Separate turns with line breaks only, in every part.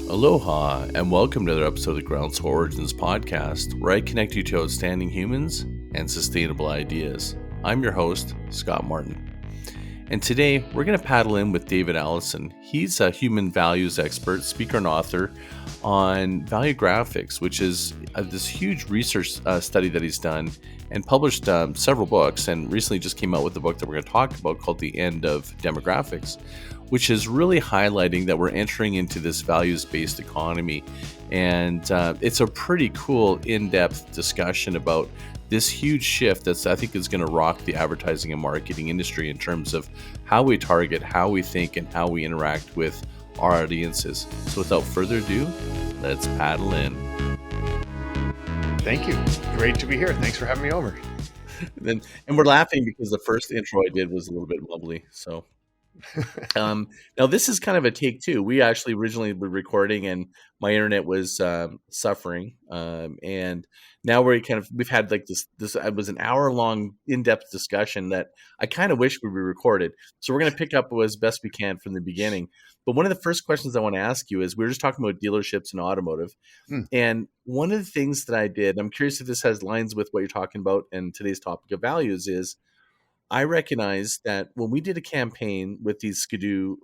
Aloha, and welcome to another episode of the Groundswell Origins podcast, where I connect you to outstanding humans and sustainable ideas. I'm your host, Scott Martin. And today, we're going to paddle in with David Allison. He's a human values expert, speaker, and author on value graphics, which is this huge research study that he's done and published several books, and recently just came out with the book that we're going to talk about called The End of Demographics, which is really highlighting that we're entering into this values-based economy. And it's a pretty cool, in-depth discussion about this huge shift that's, I think, is going to rock the advertising and marketing industry in terms of how we target, how we think, and how we interact with our audiences. So without further ado, let's paddle in.
Thank you. Great to be here. Thanks for having me over.
And we're laughing because the first intro I did was a little bit mumbly. So now this is kind of a take two. We actually originally were recording and my internet was suffering. And now we've had like this it was an hour long in-depth discussion that I kind of wish we recorded. So we're going to pick up as best we can from the beginning. But one of the first questions I want to ask you is, we were just talking about dealerships and automotive. And one of the things that I did, I'm curious if this has lines with what you're talking about and today's topic of values, is I recognize that when we did a campaign with these Skidoo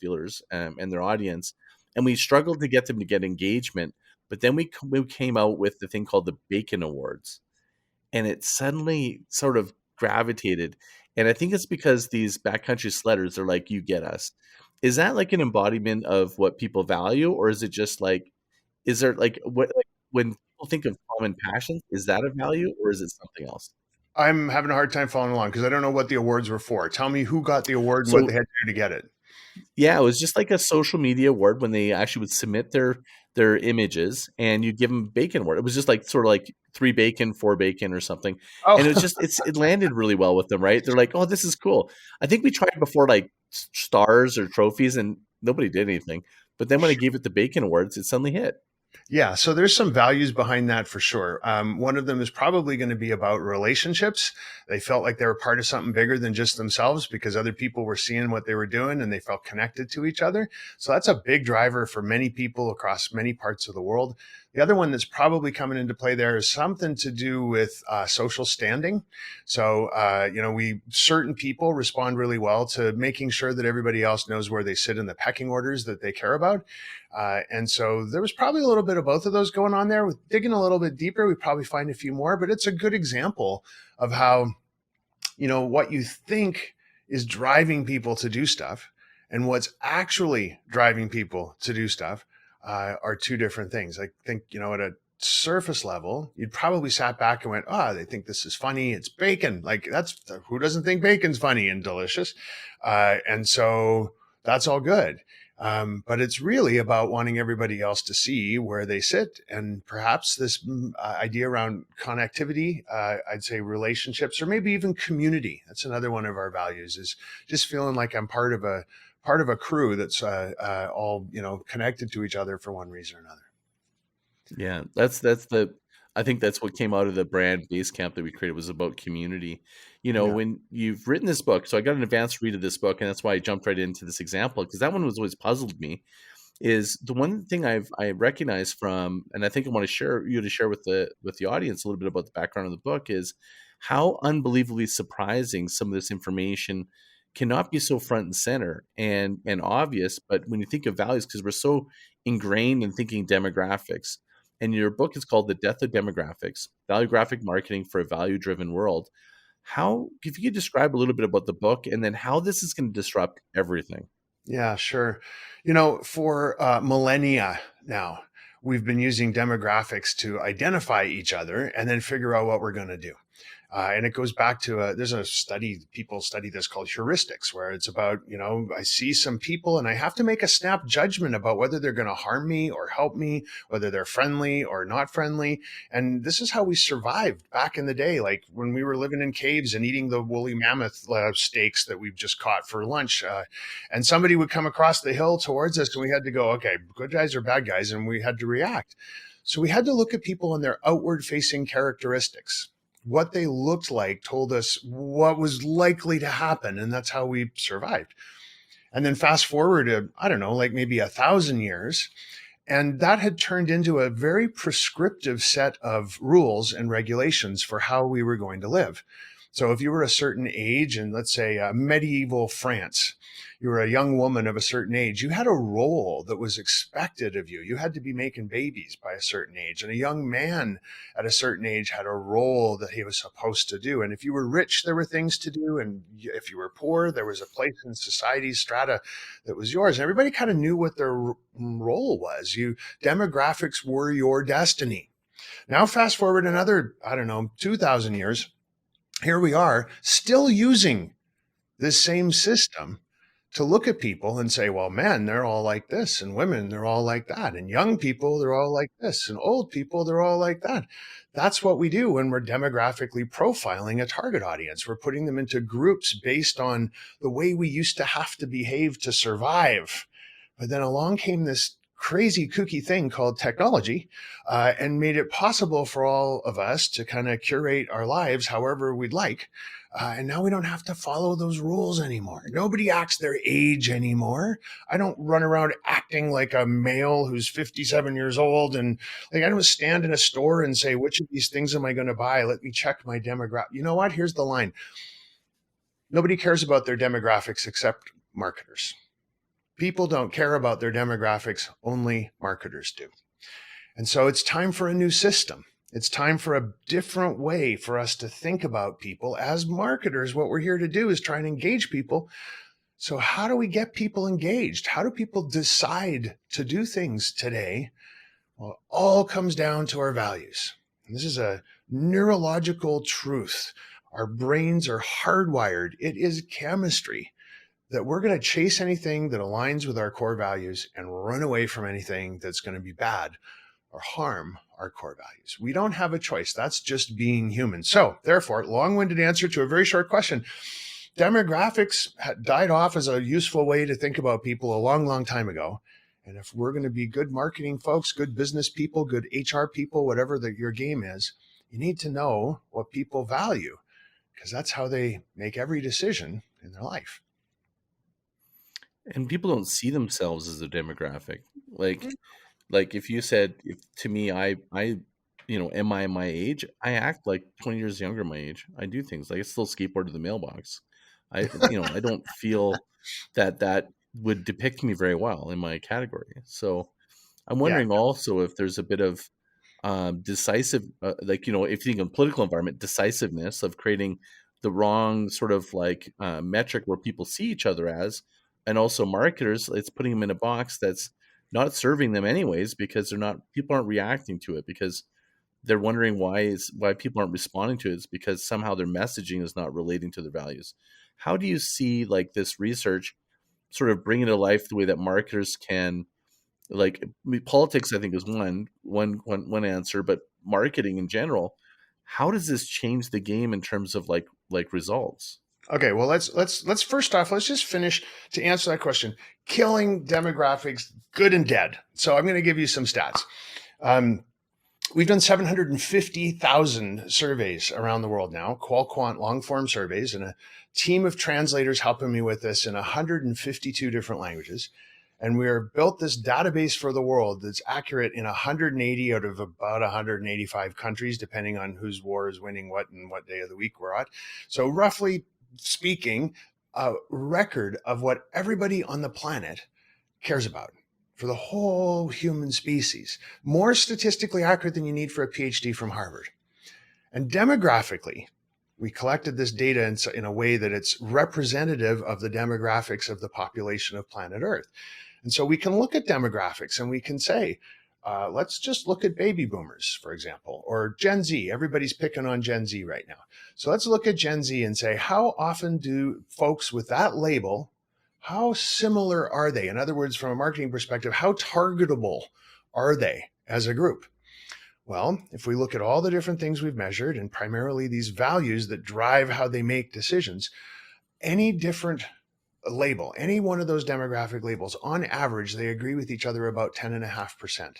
dealers and their audience, and we struggled to get them to get engagement, but then we came out with the thing called the Bacon Awards, and it suddenly sort of gravitated. And I think it's because these backcountry sledders are like, you get us. Is that like an embodiment of what people value, or is it just like, is there like what, like when people think of common passions, is that a value or is it something else?
I'm having a hard time following along because I don't know what the awards were for. Tell me who got the award and what they had to do to get it.
Yeah, it was just like a social media award when they actually would submit their images and you give them Bacon Award. It was just like sort of like 3 bacon, 4 bacon or something.
Oh,
And it was just it landed really well with them, right? They're like, oh, this is cool. I think we tried before like stars or trophies and nobody did anything. But then when I gave it the Bacon Awards, it suddenly hit.
yeah. So there's some values behind that for sure. One of them is probably going to be about relationships. They felt like they were part of something bigger than just themselves because other people were seeing what they were doing and they felt connected to each other. So that's a big driver for many people across many parts of the world. The other one that's probably coming into play there is something to do with social standing. So, certain people respond really well to making sure that everybody else knows where they sit in the pecking orders that they care about. And so there was probably a little bit of both of those going on there. With digging a little bit deeper, we probably find a few more, but it's a good example of how, what you think is driving people to do stuff and what's actually driving people to do stuff are two different things. I think, at a surface level, you'd probably sat back and went, they think this is funny. It's bacon. Like who doesn't think bacon's funny and delicious? And so that's all good. But it's really about wanting everybody else to see where they sit. And perhaps this idea around connectivity, I'd say relationships, or maybe even community. That's another one of our values, is just feeling like I'm part of a crew that's all, connected to each other for one reason or another.
Yeah, I think that's what came out of the brand Basecamp that we created, was about community. When you've written this book, so I got an advanced read of this book, and that's why I jumped right into this example, because that one was always puzzled me. Is the one thing I recognize from, and I think I want to share with the audience a little bit about the background of the book, is how unbelievably surprising some of this information cannot be so front and center and obvious. But when you think of values, because we're so ingrained in thinking demographics, and your book is called The Death of Demographics, Value Graphic Marketing for a Value-Driven World. If you could describe a little bit about the book and then how this is going to disrupt everything.
Yeah, sure. For millennia now, we've been using demographics to identify each other and then figure out what we're going to do. And it goes back to there's a study, people study this called heuristics, where it's about, I see some people and I have to make a snap judgment about whether they're going to harm me or help me, whether they're friendly or not friendly. And this is how we survived back in the day, like when we were living in caves and eating the woolly mammoth steaks that we've just caught for lunch. And somebody would come across the hill towards us and we had to go, okay, good guys or bad guys, and we had to react. So we had to look at people and their outward facing characteristics. What they looked like told us what was likely to happen, and that's how we survived. And then fast forward to, I don't know, like maybe 1,000 years. And that had turned into a very prescriptive set of rules and regulations for how we were going to live. So if you were a certain age in, let's say, medieval France, you were a young woman of a certain age, you had a role that was expected of you. You had to be making babies by a certain age. And a young man at a certain age had a role that he was supposed to do. And if you were rich, there were things to do. And if you were poor, there was a place in society's strata that was yours. And everybody kind of knew what their role was. Demographics were your destiny. Now, fast forward another, I don't know, 2,000 years. Here we are still using this same system to look at people and say, well, men, they're all like this, and women, they're all like that, and young people, they're all like this, and old people, they're all like that. That's what we do when we're demographically profiling a target audience. We're putting them into groups based on the way we used to have to behave to survive. But then along came this crazy kooky thing called technology and made it possible for all of us to kind of curate our lives however we'd like. And now we don't have to follow those rules anymore. Nobody acts their age anymore. I don't run around acting like a male who's 57 years old. And like, I don't stand in a store and say, which of these things am I going to buy? Let me check my demographic. You know what? Here's the line. Nobody cares about their demographics except marketers. People don't care about their demographics, only marketers do. And so it's time for a new system. It's time for a different way for us to think about people. As marketers, what we're here to do is try and engage people. So how do we get people engaged? How do people decide to do things today? Well, it all comes down to our values. And this is a neurological truth. Our brains are hardwired. It is chemistry that we're going to chase anything that aligns with our core values and run away from anything that's going to be bad or harm our core values. We don't have a choice. That's just being human. So therefore, long-winded answer to a very short question. Demographics died off as a useful way to think about people a long, long time ago. And if we're going to be good marketing folks, good business people, good HR people, whatever your game is, you need to know what people value, because that's how they make every decision in their life.
And people don't see themselves as a demographic. Like if you said to me, I, am I my age? I act like 20 years younger my age. I do things like I still skateboard to the mailbox. I don't feel that would depict me very well in my category. So I'm wondering also if there's a bit of decisive, if you think of political environment, decisiveness of creating the wrong sort of metric where people see each other as, and also marketers, it's putting them in a box that's not serving them anyways, because people aren't reacting to it, because they're wondering why people aren't responding to it. It's because somehow their messaging is not relating to their values. How do you see this research sort of bringing to life the way that marketers can, politics, I think, is one answer, but marketing in general, how does this change the game in terms of results?
Okay, well, let's first off, let's just finish to answer that question. Killing demographics, good and dead. So I'm going to give you some stats. We've done 750,000 surveys around the world now, qual-quant long-form surveys, and a team of translators helping me with this in 152 different languages. And we're built this database for the world that's accurate in 180 out of about 185 countries, depending on whose war is winning what and what day of the week we're at. So roughly speaking, a record of what everybody on the planet cares about for the whole human species. More statistically accurate than you need for a PhD from Harvard. And demographically, we collected this data in a way that it's representative of the demographics of the population of planet Earth. And so we can look at demographics and we can say, let's just look at baby boomers, for example, or Gen Z. Everybody's picking on Gen Z right now. So let's look at Gen Z and say, how often do folks with that label, how similar are they? In other words, from a marketing perspective, how targetable are they as a group? Well, if we look at all the different things we've measured, and primarily these values that drive how they make decisions, any different label, any one of those demographic labels, on average, they agree with each other about 10.5%.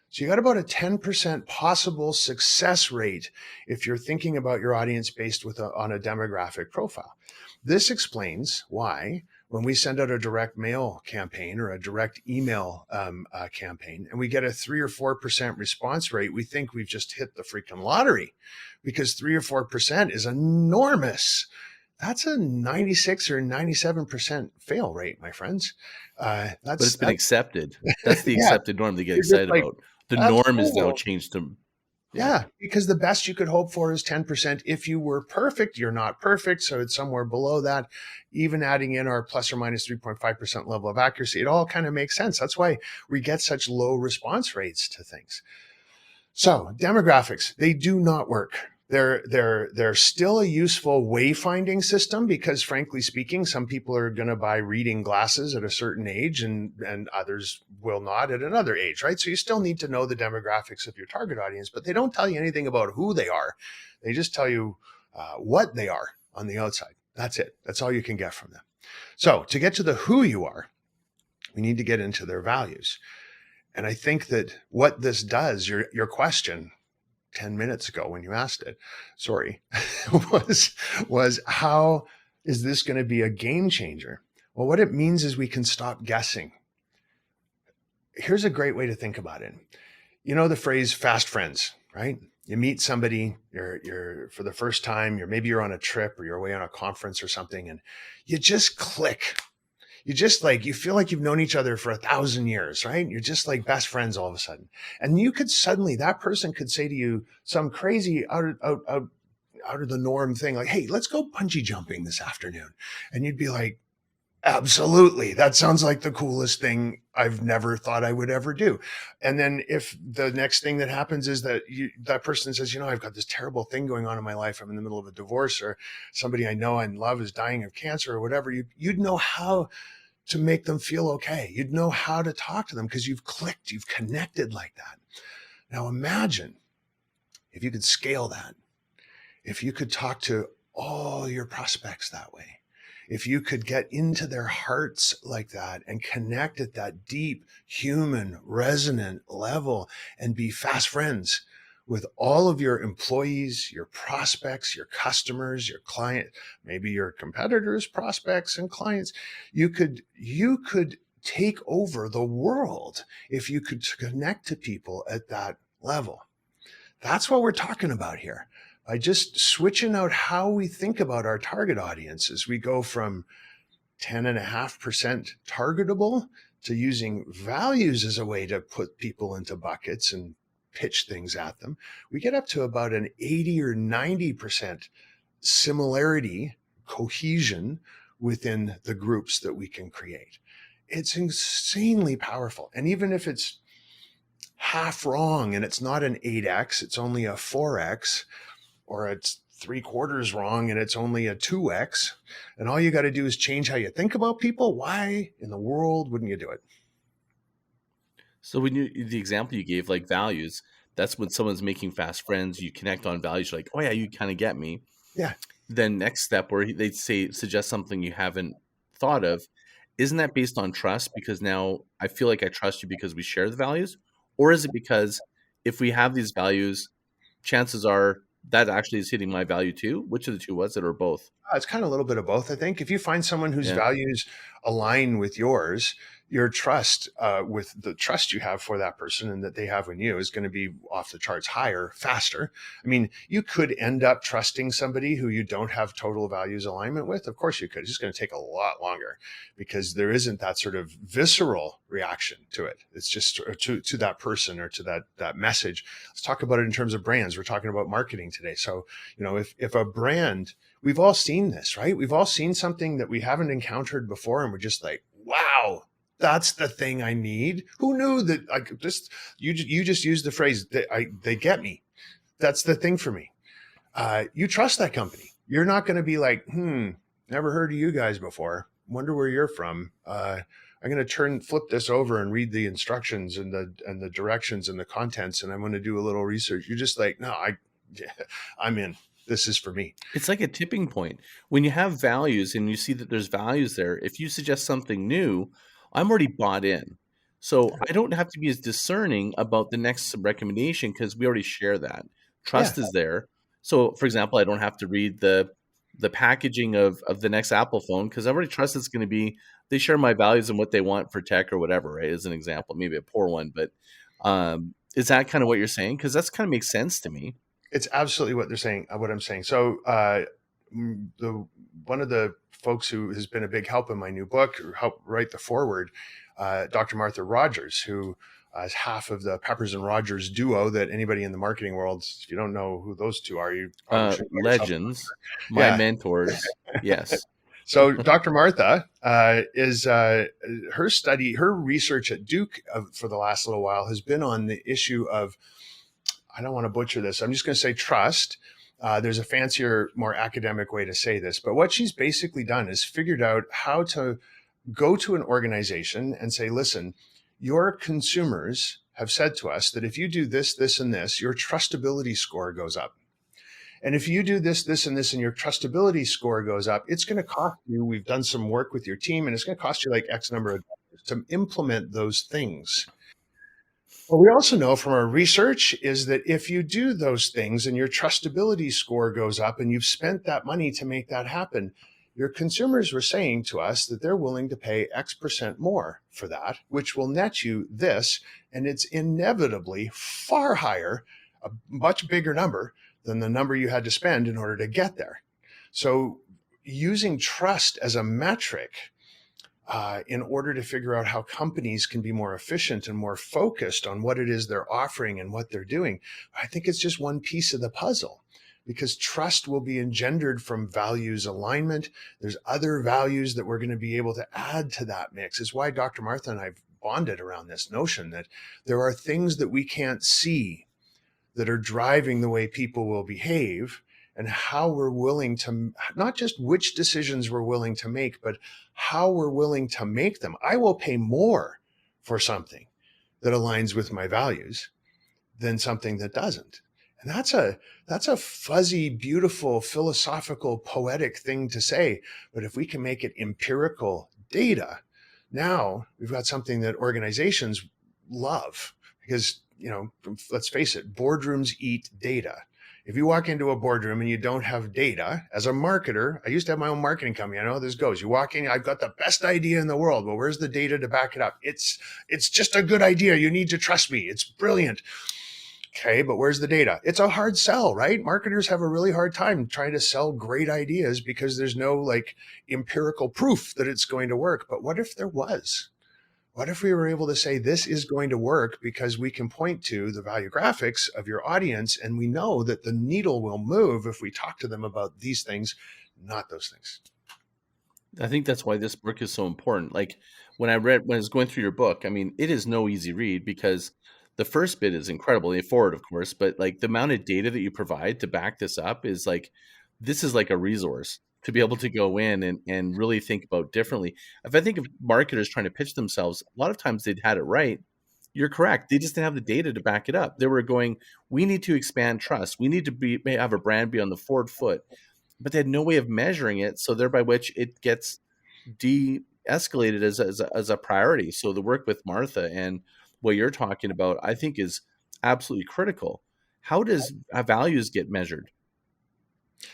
So you got about a 10% possible success rate if you're thinking about your audience based on a demographic profile. This explains why When we send out a direct mail campaign or a direct email campaign and we get a 3 or 4% response rate, we think we've just hit the freaking lottery, because 3 or 4% is enormous. That's a 96 or 97% fail rate, my friends.
But it's been
That's
accepted. That's the
yeah.
accepted norm to get
You're just
excited
like,
about. The
that's
norm is now
cool.
changed to, yeah.
Yeah, because the best you could hope for is 10%. If you were perfect, you're not perfect. So it's somewhere below that. Even adding in our plus or minus 3.5% level of accuracy, it all kind of makes sense. That's why we get such low response rates to things. So demographics, they do not work. They're still a useful wayfinding system, because frankly speaking, some people are going to buy reading glasses at a certain age and others will not at another age, right? So you still need to know the demographics of your target audience, but they don't tell you anything about who they are. They just tell you what they are on the outside. That's it. That's all you can get from them. So to get to the who you are, we need to get into their values. And I think that what this does, your question 10 minutes ago when you asked it, sorry, was how is this going to be a game changer? Well, what it means is we can stop guessing. Here's a great way to think about it. You know the phrase fast friends, right? You meet somebody, you're for the first time, maybe you're on a trip or you're away on a conference or something, and you just click. You just like, you feel like you've known each other for 1,000 years, right? You're just like best friends all of a sudden. And you could suddenly, that person could say to you some crazy out of the norm thing, like, hey, let's go bungee jumping this afternoon. And you'd be like, absolutely. That sounds like the coolest thing I've never thought I would ever do. And then if the next thing that happens is that that person says, you know, I've got this terrible thing going on in my life. I'm in the middle of a divorce, or somebody I know and love is dying of cancer or whatever. You'd know how to make them feel okay. You'd know how to talk to them because you've clicked, you've connected like that. Now imagine if you could scale that, if you could talk to all your prospects that way, if you could get into their hearts like that and connect at that deep human resonant level and be fast friends with all of your employees, your prospects, your customers, your client, maybe your competitors, prospects and clients, you could take over the world if you could connect to people at that level. That's what we're talking about here. By just switching out how we think about our target audiences, we go from 10.5% targetable to using values as a way to put people into buckets and pitch things at them. We get up to about an 80 or 90% similarity, cohesion within the groups that we can create. It's insanely powerful. And even if it's half wrong and it's not an 8x, it's only a 4x, or it's 3/4 wrong and it's only a 2x, and all you got to do is change how you think about people, why in the world wouldn't you do it?
So when the example you gave, like values, that's when someone's making fast friends, you connect on values, you're like, oh yeah, you kind of get me.
Yeah.
Then next step where they'd suggest something you haven't thought of, isn't that based on trust? Because now I feel like I trust you because we share the values? Or is it because if we have these values, chances are that actually is hitting my value too? Which of the two was it, or both?
It's kind of a little bit of both, I think. If you find someone whose
Yeah.
values align with yours, your trust with the trust you have for that person and that they have in you is going to be off the charts higher, faster. I mean, you could end up trusting somebody who you don't have total values alignment with. Of course you could. It's just going to take a lot longer because there isn't that sort of visceral reaction to it. It's just to that person or to that message. Let's talk about it in terms of brands. We're talking about marketing today. So, you know, if a brand, we've all seen this, right? We've all seen something that we haven't encountered before and we're just like, wow, that's the thing I need. Who knew that? I could just, you just used the phrase they get me. That's the thing for me. You trust that company. You're not going to be like, never heard of you guys before. Wonder where you're from. I'm going to flip this over and read the instructions and the directions and the contents, and I'm going to do a little research. You're just like, no, I'm in. This is for me.
It's like a tipping point. When you have values and you see that there's values there, if you suggest something new, I'm already bought in. So I don't have to be as discerning about the next recommendation because we already share that.
Yeah.
Trust is there. So, for example, I don't have to read the the packaging of the next Apple phone, because I already trust it's going to be, they share my values and what they want for tech or whatever, right? As an example, maybe a poor one, but is that kind of what you're saying? Because that's kind of makes sense to me.
It's absolutely what they're saying, what I'm saying. So the one of the folks who has been a big help in my new book, or helped write the foreword, Dr. Martha Rogers, who is half of the Peppers and Rogers duo that anybody in the marketing world, if you don't know who those two are, you probably should know yourself.
Legends, my
Yeah.
mentors. Yes.
So Dr. Martha is her study, her research at Duke for the last little while has been on the issue of, I don't want to butcher this, I'm just going to say trust. There's a fancier, more academic way to say this, but what she's basically done is figured out how to go to an organization and say, listen, your consumers have said to us that if you do this, this, and this, your trustability score goes up. And if you do this, this, and this, and your trustability score goes up, it's going to cost you. We've done some work with your team, and it's going to cost you like X number of dollars to implement those things. What we also know from our research is that if you do those things and your trustability score goes up and you've spent that money to make that happen, your consumers were saying to us that they're willing to pay X% more for that, which will net you this. And it's inevitably far higher, a much bigger number than the number you had to spend in order to get there. So using trust as a metric in order to figure out how companies can be more efficient and more focused on what it is they're offering and what they're doing, I think it's just one piece of the puzzle, because trust will be engendered from values alignment. There's other values that we're going to be able to add to that mix. It's why Dr. Martha and I've bonded around this notion that there are things that we can't see that are driving the way people will behave, and how we're willing to, not just which decisions we're willing to make, but how we're willing to make them. I will pay more for something that aligns with my values than something that doesn't. And that's a fuzzy, beautiful, philosophical, poetic thing to say. But if we can make it empirical data, now we've got something that organizations love, because, let's face it, boardrooms eat data. If you walk into a boardroom and you don't have data, as a marketer, I used to have my own marketing company. I know how this goes. You walk in, I've got the best idea in the world. Well, where's the data to back it up? It's just a good idea. You need to trust me. It's brilliant. Okay, but where's the data? It's a hard sell, right? Marketers have a really hard time trying to sell great ideas because there's no empirical proof that it's going to work. But what if there was? What if we were able to say this is going to work because we can point to the value graphics of your audience, and we know that the needle will move if we talk to them about these things, not those things.
I think that's why this book is so important. Like when I was going through your book, I mean, it is no easy read, because the first bit is incredible, forward, of course, but like the amount of data that you provide to back this up is this is like a resource to be able to go in and really think about differently. If I think of marketers trying to pitch themselves, a lot of times they'd had it right. You're correct. They just didn't have the data to back it up. They were going, we need to expand trust. We need to have a brand be on the forward foot, but they had no way of measuring it. So thereby which it gets de-escalated as a priority. So the work with Martha and what you're talking about, I think, is absolutely critical. How does values get measured?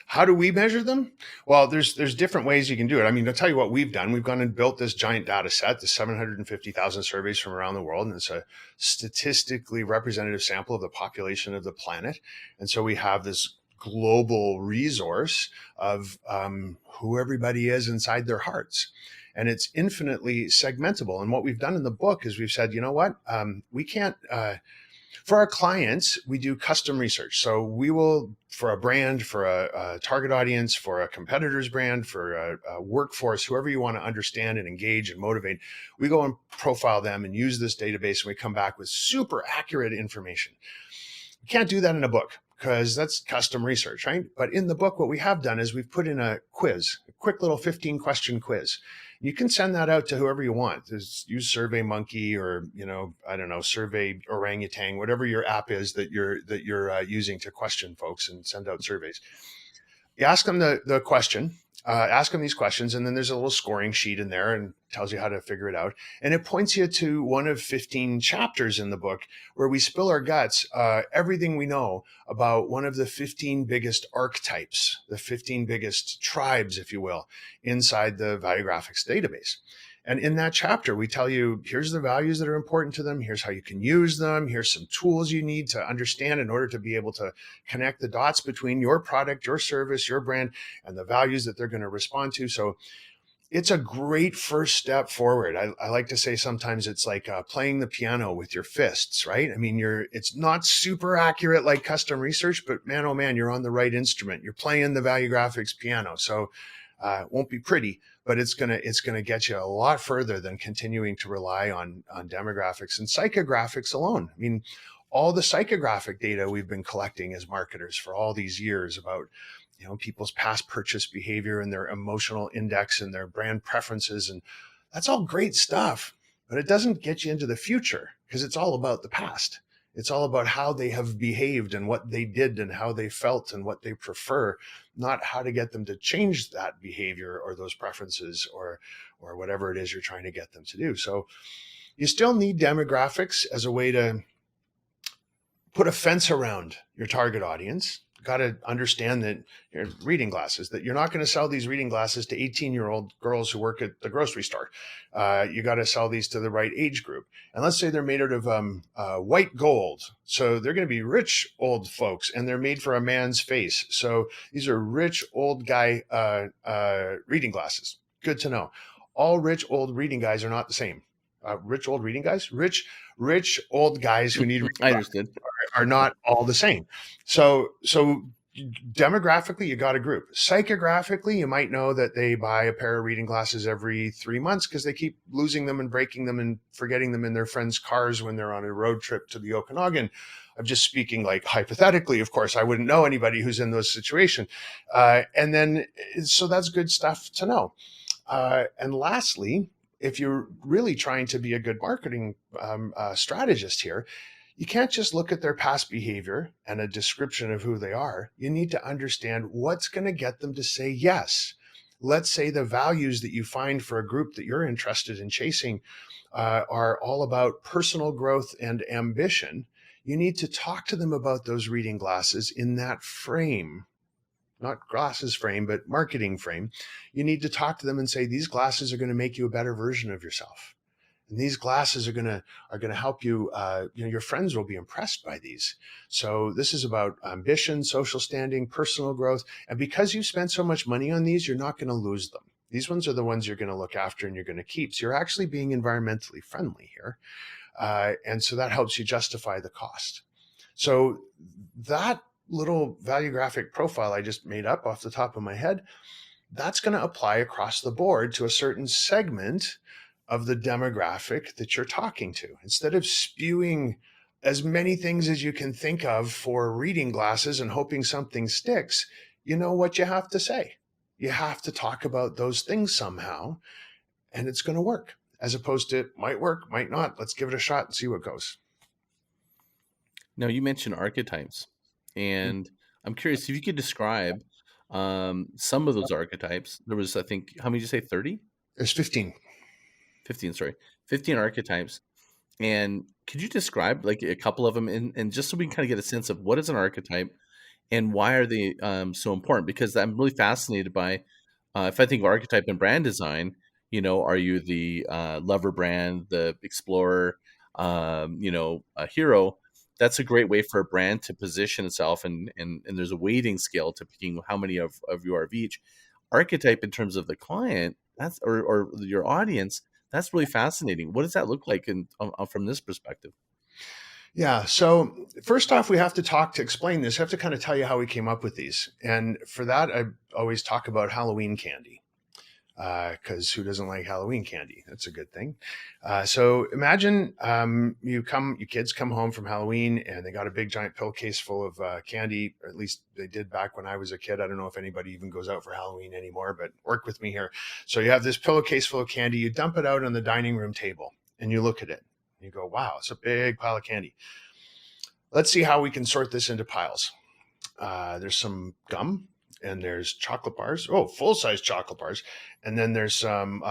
How do we measure them? Well, there's different ways you can do it. I mean, I'll tell you what we've done. We've gone and built this giant data set, the 750,000 surveys from around the world, and it's a statistically representative sample of the population of the planet. And so we have this global resource of who everybody is inside their hearts. And it's infinitely segmentable. And what we've done in the book is we've said, you know what, we can't... For our clients, we do custom research. So we will, for a brand, for a target audience, for a competitor's brand, for a workforce, whoever you want to understand and engage and motivate, we go and profile them and use this database, and we come back with super accurate information. You can't do that in a book because that's custom research, right? But in the book, what we have done is we've put in a quiz, a quick little 15-question quiz. You can send that out to whoever you want. Use SurveyMonkey or, I don't know, Survey Orangutan, whatever your app is that you're using to question folks and send out surveys. You ask them the question, ask them these questions, and then there's a little scoring sheet in there and tells you how to figure it out. And it points you to one of 15 chapters in the book where we spill our guts, everything we know about one of the 15 biggest archetypes, the 15 biggest tribes, if you will, inside the Valuegraphics database. And in that chapter, we tell you, here's the values that are important to them. Here's how you can use them. Here's some tools you need to understand in order to be able to connect the dots between your product, your service, your brand, and the values that they're going to respond to. So it's a great first step forward. I like to say sometimes it's like playing the piano with your fists, right? I mean, it's not super accurate like custom research, but man, oh man, you're on the right instrument. You're playing the Valuegraphics piano. So it won't be pretty, but it's gonna get you a lot further than continuing to rely on demographics and psychographics alone. I mean, all the psychographic data we've been collecting as marketers for all these years about people's past purchase behavior and their emotional index and their brand preferences, and that's all great stuff, but it doesn't get you into the future because it's all about the past. It's all about how they have behaved and what they did and how they felt and what they prefer, not how to get them to change that behavior or those preferences or whatever it is you're trying to get them to do. So you still need demographics as a way to put a fence around your target audience. Got to understand that reading glasses, that you're not going to sell these reading glasses to 18-year-old girls who work at the grocery store. You got to sell these to the right age group. And let's say they're made out of white gold. So they're going to be rich old folks, and they're made for a man's face. So these are rich old guy reading glasses. Good to know. All rich old reading guys are not the same. Rich old reading guys? Rich old guys who need reading
I understood.
are not all the same. So demographically, you got a group. Psychographically, you might know that they buy a pair of reading glasses every 3 months because they keep losing them and breaking them and forgetting them in their friends' cars when they're on a road trip to the Okanagan. I'm just speaking like hypothetically, of course. I wouldn't know anybody who's in those situations. And then, so that's good stuff to know. And lastly, if you're really trying to be a good marketing strategist here, you can't just look at their past behavior and a description of who they are. You need to understand what's going to get them to say yes. Let's say the values that you find for a group that you're interested in chasing are all about personal growth and ambition. You need to talk to them about those reading glasses in that frame. Not glasses frame, but marketing frame. You need to talk to them and say, these glasses are going to make you a better version of yourself. And these glasses are going to help you. Your friends will be impressed by these. So this is about ambition, social standing, personal growth. And because you spent so much money on these, you're not going to lose them. These ones are the ones you're going to look after and you're going to keep. So you're actually being environmentally friendly here. And so that helps you justify the cost. So that little valuegraphic profile I just made up off the top of my head, that's going to apply across the board to a certain segment of the demographic that you're talking to. Instead of spewing as many things as you can think of for reading glasses and hoping something sticks, you know what you have to say. You have to talk about those things somehow, and it's going to work, as opposed to might work, might not. Let's give it a shot and see what goes.
Now, you mentioned archetypes, and I'm curious if you could describe some of those archetypes. There was, I think, how many did you say, 30?
There's 15.
15, sorry. 15 archetypes. And could you describe like a couple of them, and just so we can kind of get a sense of what is an archetype and why are they so important? Because I'm really fascinated by, if I think of archetype in brand design, are you the lover brand, the explorer, a hero? That's a great way for a brand to position itself, and there's a weighting scale to picking how many of you are of each. Archetype in terms of the client, that's or your audience, that's really fascinating. What does that look like from this perspective?
Yeah. So first off, we have to explain this. I have to kind of tell you how we came up with these. And for that, I always talk about Halloween candy. Because who doesn't like Halloween candy? That's a good thing. So imagine you kids come home from Halloween and they got a big giant pillowcase full of candy, or at least they did back when I was a kid. I don't know if anybody even goes out for Halloween anymore, but work with me here. So you have this pillowcase full of candy, you dump it out on the dining room table and you look at it. You go, wow, it's a big pile of candy. Let's see how we can sort this into piles. There's some gum and there's chocolate bars. Oh, full-size chocolate bars. And then there's some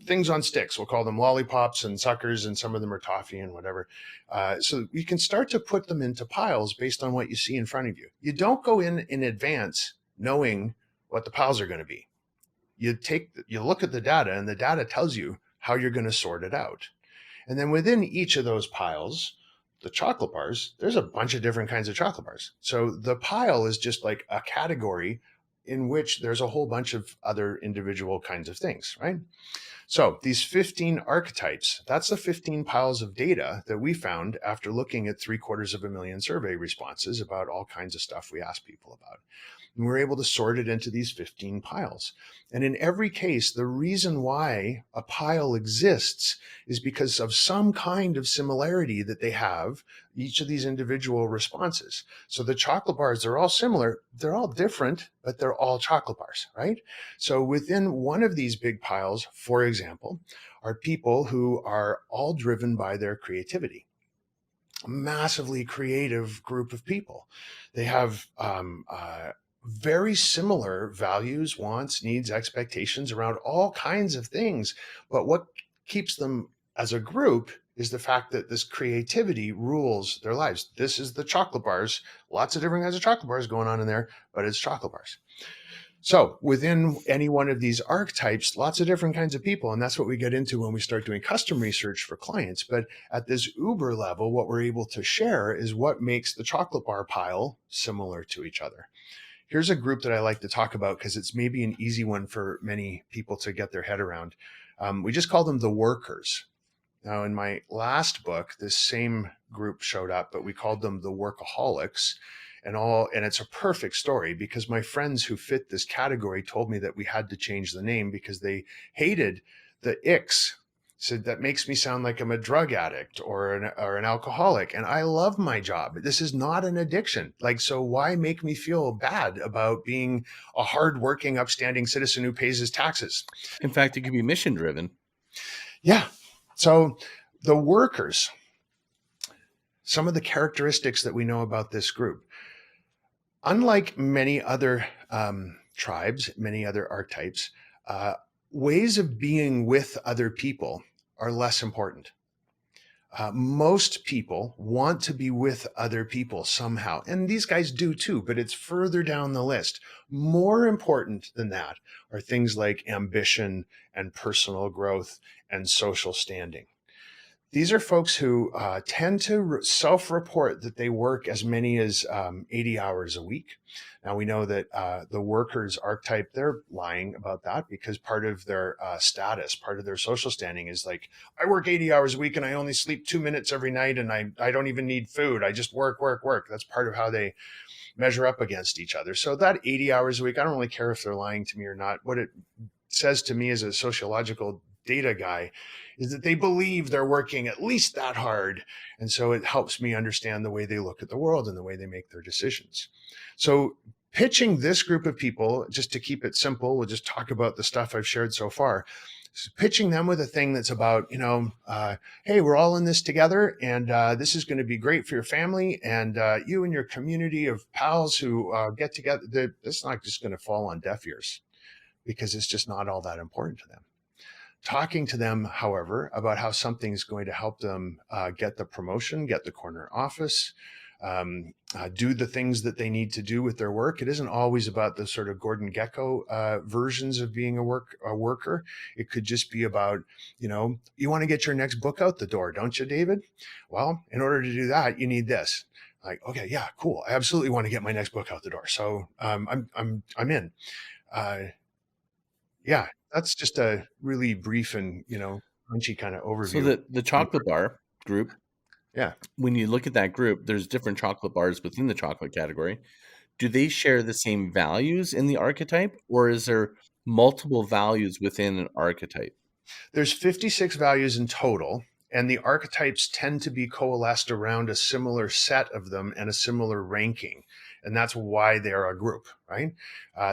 things on sticks. We'll call them lollipops and suckers, and some of them are toffee and whatever. So you can start to put them into piles based on what you see in front of you. You don't go in advance knowing what the piles are going to be. You look at the data, and the data tells you how you're going to sort it out. And then within each of those piles, the chocolate bars, there's a bunch of different kinds of chocolate bars. So the pile is just like a category in which there's a whole bunch of other individual kinds of things, right? So these 15 archetypes, that's the 15 piles of data that we found after looking at 750,000 survey responses about all kinds of stuff we asked people about. And we're able to sort it into these 15 piles. And in every case, the reason why a pile exists is because of some kind of similarity that they have, each of these individual responses. So the chocolate bars, they're all similar. They're all different, but they're all chocolate bars, right? So within one of these big piles, for example, are people who are all driven by their creativity. A massively creative group of people. They have very similar values, wants, needs, expectations around all kinds of things. But what keeps them as a group is the fact that this creativity rules their lives. This is the chocolate bars, lots of different kinds of chocolate bars going on in there, but it's chocolate bars. So within any one of these archetypes, lots of different kinds of people. And that's what we get into when we start doing custom research for clients. But at this Uber level, what we're able to share is what makes the chocolate bar pile similar to each other. Here's a group that I like to talk about because it's maybe an easy one for many people to get their head around. We just call them the workers. Now, in my last book, this same group showed up, but we called them the workaholics. And it's a perfect story because my friends who fit this category told me that we had to change the name because they hated the icks. Said that makes me sound like I'm a drug addict or an alcoholic. And I love my job. This is not an addiction. Like, so why make me feel bad about being a hardworking, upstanding citizen who pays his taxes?
In fact, it could be mission driven.
Yeah. So the workers, some of the characteristics that we know about this group, unlike many other tribes, many other archetypes, ways of being with other people are less important. Most people want to be with other people somehow, and these guys do too, but it's further down the list. More important than that are things like ambition and personal growth and social standing. These are folks who tend to self-report that they work as many as 80 hours a week. Now, we know that the workers archetype, they're lying about that because part of their status, part of their social standing is like, I work 80 hours a week and I only sleep 2 minutes every night and I don't even need food. I just work. That's part of how they measure up against each other. So that 80 hours a week, I don't really care if they're lying to me or not. What it says to me as a sociological data guy is that they believe they're working at least that hard. And so it helps me understand the way they look at the world and the way they make their decisions. So pitching this group of people, just to keep it simple, we'll just talk about the stuff I've shared so far. So pitching them with a thing that's about, hey, we're all in this together and this is going to be great for your family and you and your community of pals who get together. It's not just going to fall on deaf ears because it's just not all that important to them. Talking to them, however, about how something's going to help them get the promotion, get the corner office, do the things that they need to do with their work. It isn't always about the sort of Gordon Gekko versions of being a worker. It could just be about, you want to get your next book out the door, don't you, David? Well, in order to do that, you need this. Like, okay, yeah, cool. I absolutely want to get my next book out the door. So I'm in. Yeah, that's just a really brief and, punchy kind of overview.
So the chocolate bar group,
yeah.
When you look at that group, there's different chocolate bars within the chocolate category. Do they share the same values in the archetype, or is there multiple values within an archetype?
There's 56 values in total, and the archetypes tend to be coalesced around a similar set of them and a similar ranking. And that's why they're a group, right?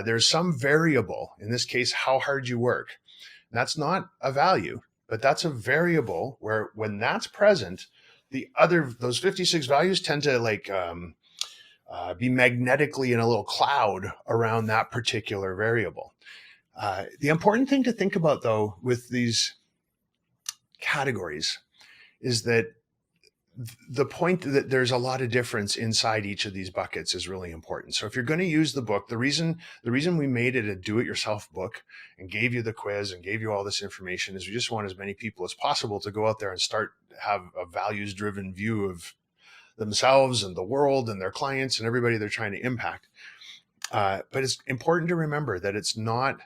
There's some variable, in this case, how hard you work. That's not a value, but that's a variable where when that's present, those 56 values tend to be magnetically in a little cloud around that particular variable. The important thing to think about, though, with these categories is that the point that there's a lot of difference inside each of these buckets is really important. So if you're going to use the book, the reason we made it a do-it-yourself book and gave you the quiz and gave you all this information is we just want as many people as possible to go out there and start have a values-driven view of themselves and the world and their clients and everybody they're trying to impact. But it's important to remember that it's not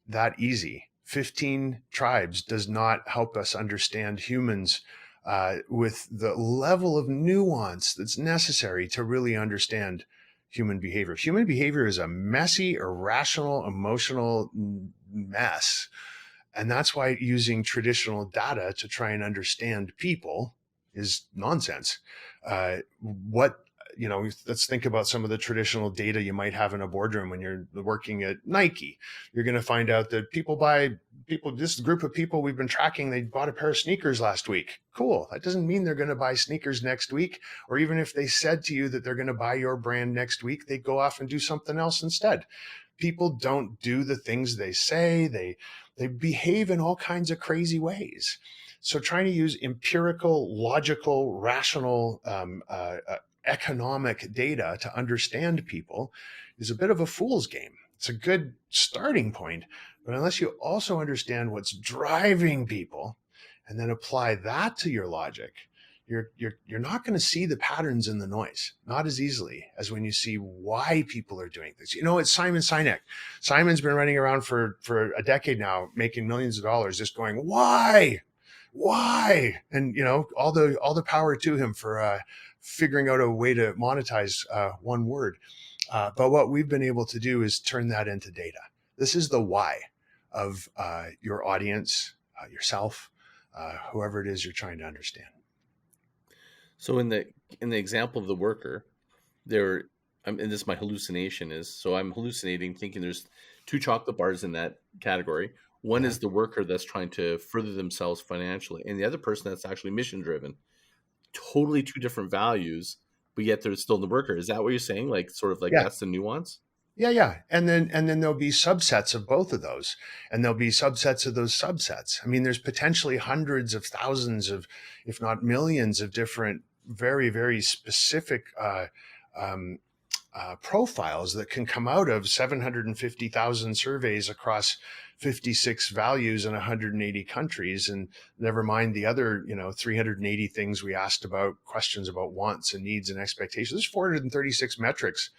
that easy. 15 tribes does not help us understand humans with the level of nuance that's necessary to really understand human behavior. Human behavior is a messy, irrational, emotional mess. And that's why using traditional data to try and understand people is nonsense. Let's think about some of the traditional data you might have in a boardroom when you're working at Nike. You're going to find out that this group of people we've been tracking, they bought a pair of sneakers last week. Cool. That doesn't mean they're going to buy sneakers next week. Or even if they said to you that they're going to buy your brand next week, they go off and do something else instead. People don't do the things they say. They behave in all kinds of crazy ways. So trying to use empirical, logical, rational, economic data to understand people is a bit of a fool's game. It's a good starting point, but unless you also understand what's driving people and then apply that to your logic, you're not going to see the patterns in the noise, not as easily as when you see why people are doing things. It's Simon Sinek. Simon's been running around for a decade now, making millions of dollars, just going, why? And all the power to him for figuring out a way to monetize one word. But what we've been able to do is turn that into data. This is the why of your audience, yourself, whoever it is you're trying to understand.
So in the example of the worker, and this my hallucination is, so I'm hallucinating thinking there's 2 chocolate bars in that category. One is the worker that's trying to further themselves financially, and the other person that's actually mission driven. Totally 2 different values, but yet they're still the worker. Is that what you're saying? Like sort of like that's the nuance?
Yeah. And then there'll be subsets of both of those, and there'll be subsets of those subsets. I mean, there's potentially hundreds of thousands of, if not millions of different, very, very specific profiles that can come out of 750,000 surveys across 56 values in 180 countries, and never mind the other 380 things we asked about, questions about wants and needs and expectations. There's 436 metrics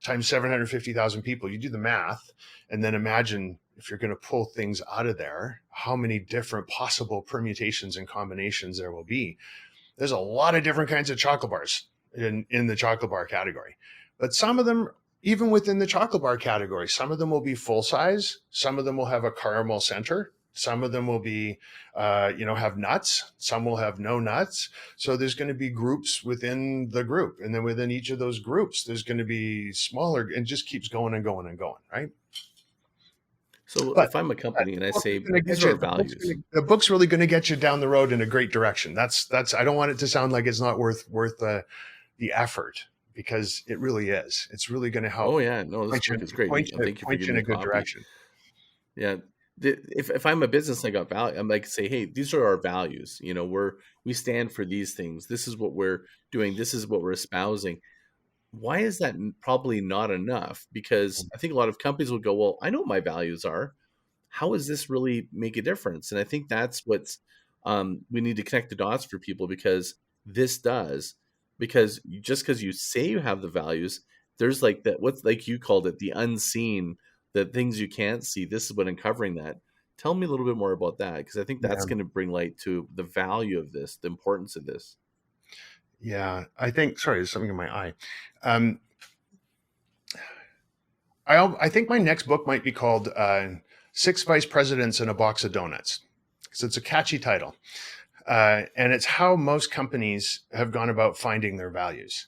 times 750,000 people. You do the math and then imagine, if you're going to pull things out of there, how many different possible permutations and combinations there will be. There's a lot of different kinds of chocolate bars in the chocolate bar category. But some of them, even within the chocolate bar category, some of them will be full size. Some of them will have a caramel center. Some of them will be, have nuts. Some will have no nuts. So there's going to be groups within the group. And then within each of those groups, there's going to be smaller, and just keeps going and going and going, right?
So if I'm a company and I say, these are our values.
The book's really going to get you down the road in a great direction. That's, I don't want it to sound like it's not worth the effort, because it really is. It's really going to help.
Oh yeah, no, this book is great. Thank you for giving me a good direction. Yeah, if I'm a business and I got value, I'm like, say, hey, these are our values. We stand for these things. This is what we're doing. This is what we're espousing. Why is that probably not enough? Because I think a lot of companies will go, well, I know what my values are. How does this really make a difference? And I think that's what's we need to connect the dots for people, because this does. Because just because you say you have the values, there's like that, what's like you called it, the unseen, the things you can't see. This is what uncovering that. Tell me a little bit more about that, because I think that's going to bring light to the value of this, the importance of this.
Yeah, I think, sorry, there's something in my eye. I think my next book might be called 6 Vice Presidents and a Box of Donuts, because it's a catchy title. And it's how most companies have gone about finding their values.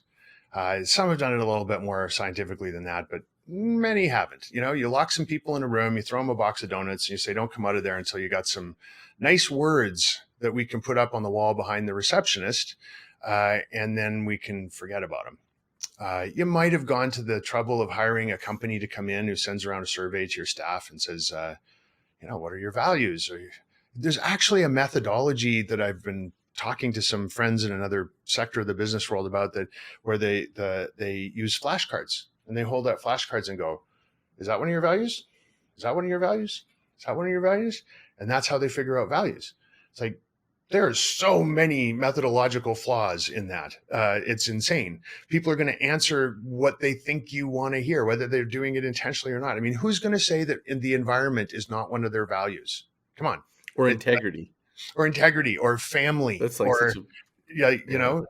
Some have done it a little bit more scientifically than that, but many haven't. You lock some people in a room, you throw them a box of donuts, and you say, don't come out of there until you got some nice words that we can put up on the wall behind the receptionist, and then we can forget about them. You might have gone to the trouble of hiring a company to come in who sends around a survey to your staff and says, what are your values? There's actually a methodology that I've been talking to some friends in another sector of the business world about, that where they use flashcards, and they hold out flashcards and go, is that one of your values? Is that one of your values? Is that one of your values? And that's how they figure out values. It's like, there are so many methodological flaws in that. It's insane. People are going to answer what they think you want to hear, whether they're doing it intentionally or not. I mean, who's going to say that in the environment is not one of their values? Come on.
Or integrity.
Or integrity, or family.
That's like
or
such a
yeah.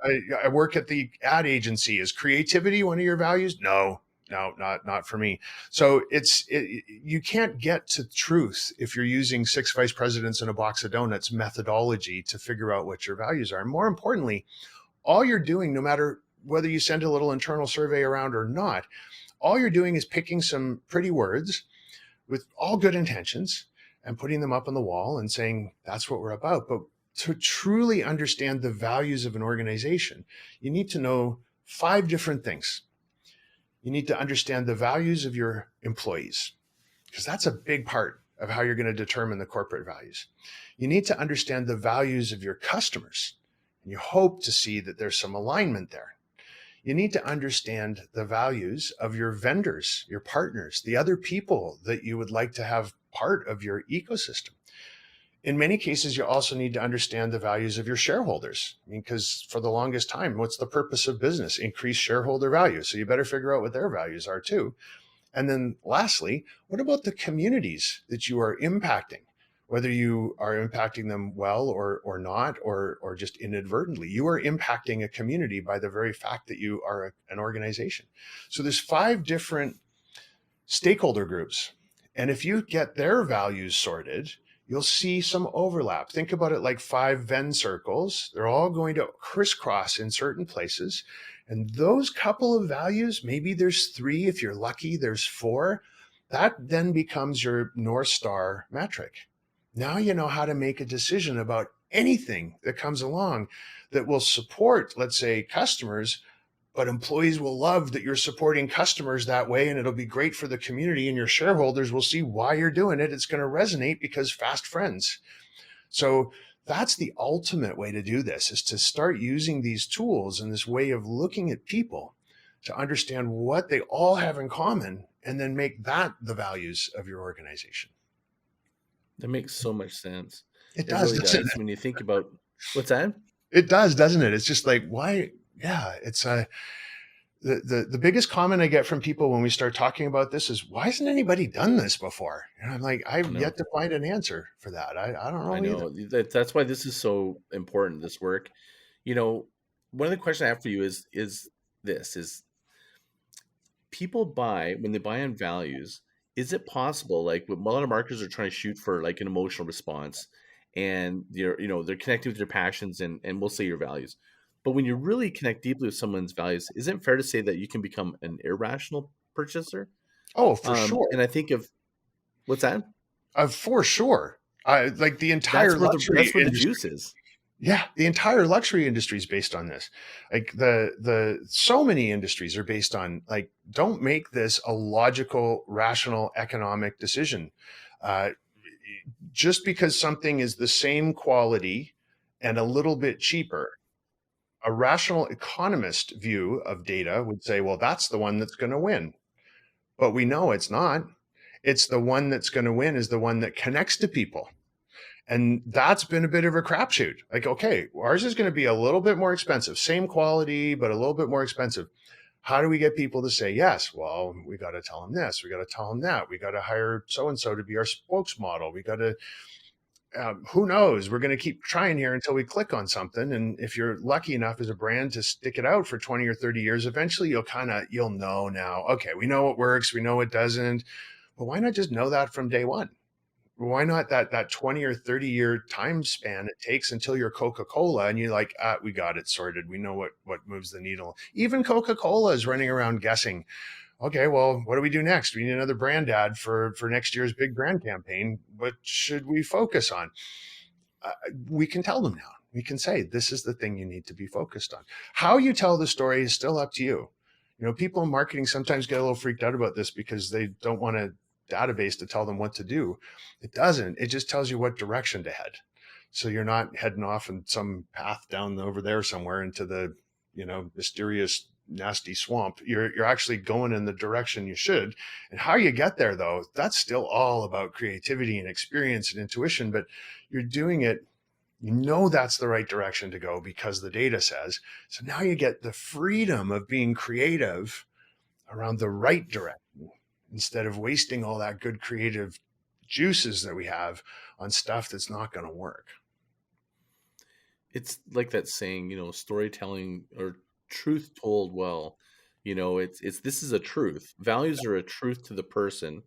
I work at the ad agency. Is creativity one of your values? No, not for me. So you can't get to truth if you're using 6 vice presidents and a box of donuts methodology to figure out what your values are. And more importantly, all you're doing, no matter whether you send a little internal survey around or not, all you're doing is picking some pretty words with all good intentions and putting them up on the wall and saying, that's what we're about. But to truly understand the values of an organization, you need to know 5 different things. You need to understand the values of your employees, because that's a big part of how you're going to determine the corporate values. You need to understand the values of your customers, and you hope to see that there's some alignment there. You need to understand the values of your vendors, your partners, the other people that you would like to have part of your ecosystem. In many cases, you also need to understand the values of your shareholders. I mean, because for the longest time, what's the purpose of business? Increase shareholder value. So you better figure out what their values are too. And then lastly, what about the communities that you are impacting? Whether you are impacting them well or not, or just inadvertently, you are impacting a community by the very fact that you are an organization. So there's 5 different stakeholder groups. And if you get their values sorted, you'll see some overlap. Think about it like 5 Venn circles. They're all going to crisscross in certain places. And those couple of values, maybe there's 3, if you're lucky, there's 4, that then becomes your North Star metric. Now you know how to make a decision about anything that comes along that will support, let's say, customers, but employees will love that you're supporting customers that way, and it'll be great for the community, and your shareholders will see why you're doing it. It's going to resonate because fast friends. So that's the ultimate way to do this, is to start using these tools and this way of looking at people to understand what they all have in common, and then make that the values of your organization.
That makes so much sense.
It does,
really
doesn't
does.
it?
When you think about what's that?
It does, doesn't it? It's just like, why? Yeah, it's the biggest comment I get from people when we start talking about this is, why hasn't anybody done this before? And I'm like, I've yet to find an answer for that. I don't know either.
That's why this is so important, this work. One of the questions I have for you is people buy, when they buy on values, is it possible, like, what a lot of marketers are trying to shoot for, like an emotional response, and they're connecting with your passions and we'll say your values. But when you really connect deeply with someone's values, isn't it fair to say that you can become an irrational purchaser?
Oh, for sure.
And I think of, what's that?
For sure. Like the entire luxury
that's where the juice is.
Yeah, the entire luxury industry is based on this. Like so many industries are based on, like, don't make this a logical, rational, economic decision. Just because something is the same quality and a little bit cheaper, a rational economist view of data would say, well, that's the one that's going to win. But we know it's not. It's the one that's going to win is the one that connects to people. And that's been a bit of a crapshoot. Like, okay, ours is going to be a little bit more expensive, same quality, but a little bit more expensive. How do we get people to say yes? Well, we got to tell them this. We got to tell them that. We got to hire so-and-so to be our spokesmodel. We got to, who knows? We're going to keep trying here until we click on something. And if you're lucky enough as a brand to stick it out for 20 or 30 years, eventually you'll know now, okay, we know what works. We know what doesn't. But why not just know that from day one? Why not that 20 or 30 year time span it takes until you're Coca-Cola and you're like, we got it sorted. We know what moves the needle. Even Coca-Cola is running around guessing, okay, well, what do we do next? We need another brand ad for next year's big brand campaign. What should we focus on? We can tell them now. We can say, this is the thing you need to be focused on. How you tell the story is still up to you. People in marketing sometimes get a little freaked out about this because they don't want a database to tell them what to do. It doesn't. It just tells you what direction to head. So you're not heading off in some path down over there somewhere into the, mysterious, nasty swamp. You're actually going in the direction you should. And how you get there, though, that's still all about creativity and experience and intuition. But you're doing it, that's the right direction to go because the data says. So now you get the freedom of being creative around the right direction instead of wasting all that good creative juices that we have on stuff that's not going to work.
It's like that saying, storytelling or truth told well. It's this is a truth. Values are a truth to the person.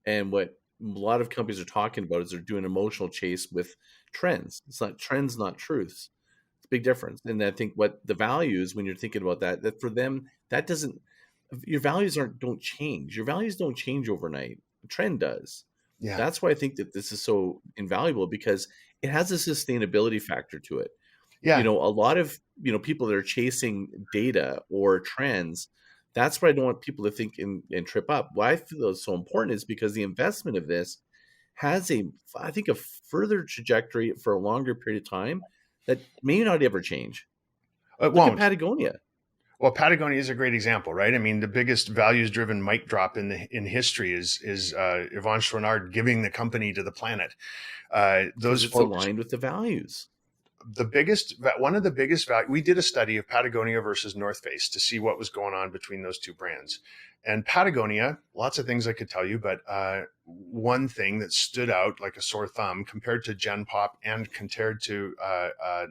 And what a lot of companies are talking about is they're doing emotional chase with trends. It's not trends, not truths. It's a big difference. And I think what the values, when you're thinking about that for them, that doesn't, your values don't change. Your values don't change overnight. The trend does.
Yeah.
That's why I think that this is so invaluable, because it has a sustainability factor to it.
Yeah.
A lot of, people that are chasing data or trends, that's what I don't want people to think and trip up. Why I feel it's so important is because the investment of this has I think, a further trajectory for a longer period of time that may not ever change.
It
Look
won't.
at Patagonia.
Well, Patagonia is a great example, right? I mean, the biggest values-driven mic drop in history is Yvon Chouinard giving the company to the planet. Those
It's
folks
aligned with the values.
One of the biggest value, we did a study of Patagonia versus North Face to see what was going on between those two brands. And Patagonia, lots of things I could tell you, but one thing that stood out like a sore thumb compared to Gen Pop and compared to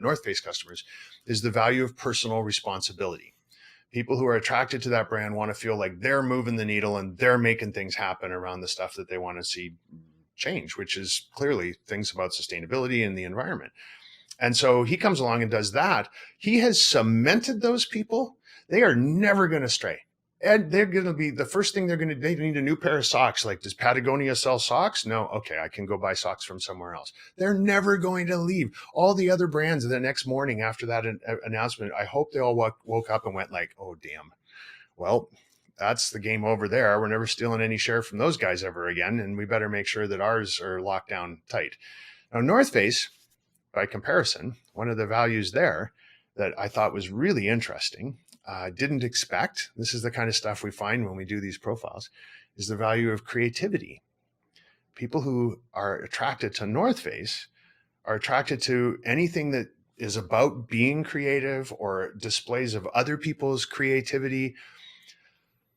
North Face customers is the value of personal responsibility. People who are attracted to that brand want to feel like they're moving the needle and they're making things happen around the stuff that they want to see change, which is clearly things about sustainability and the environment. And so he comes along and does that. He has cemented those people. They are never going to stray. And they're going to be the first thing they need a new pair of socks. Like, does Patagonia sell socks? No. Okay. I can go buy socks from somewhere else. They're never going to leave. All the other brands the next morning after that announcement, I hope they all woke up and went like, oh, damn. Well, that's the game over there. We're never stealing any share from those guys ever again. And we better make sure that ours are locked down tight. Now, North Face, by comparison, one of the values there that I thought was really interesting, didn't expect, this is the kind of stuff we find when we do these profiles, is the value of creativity. People who are attracted to North Face are attracted to anything that is about being creative or displays of other people's creativity.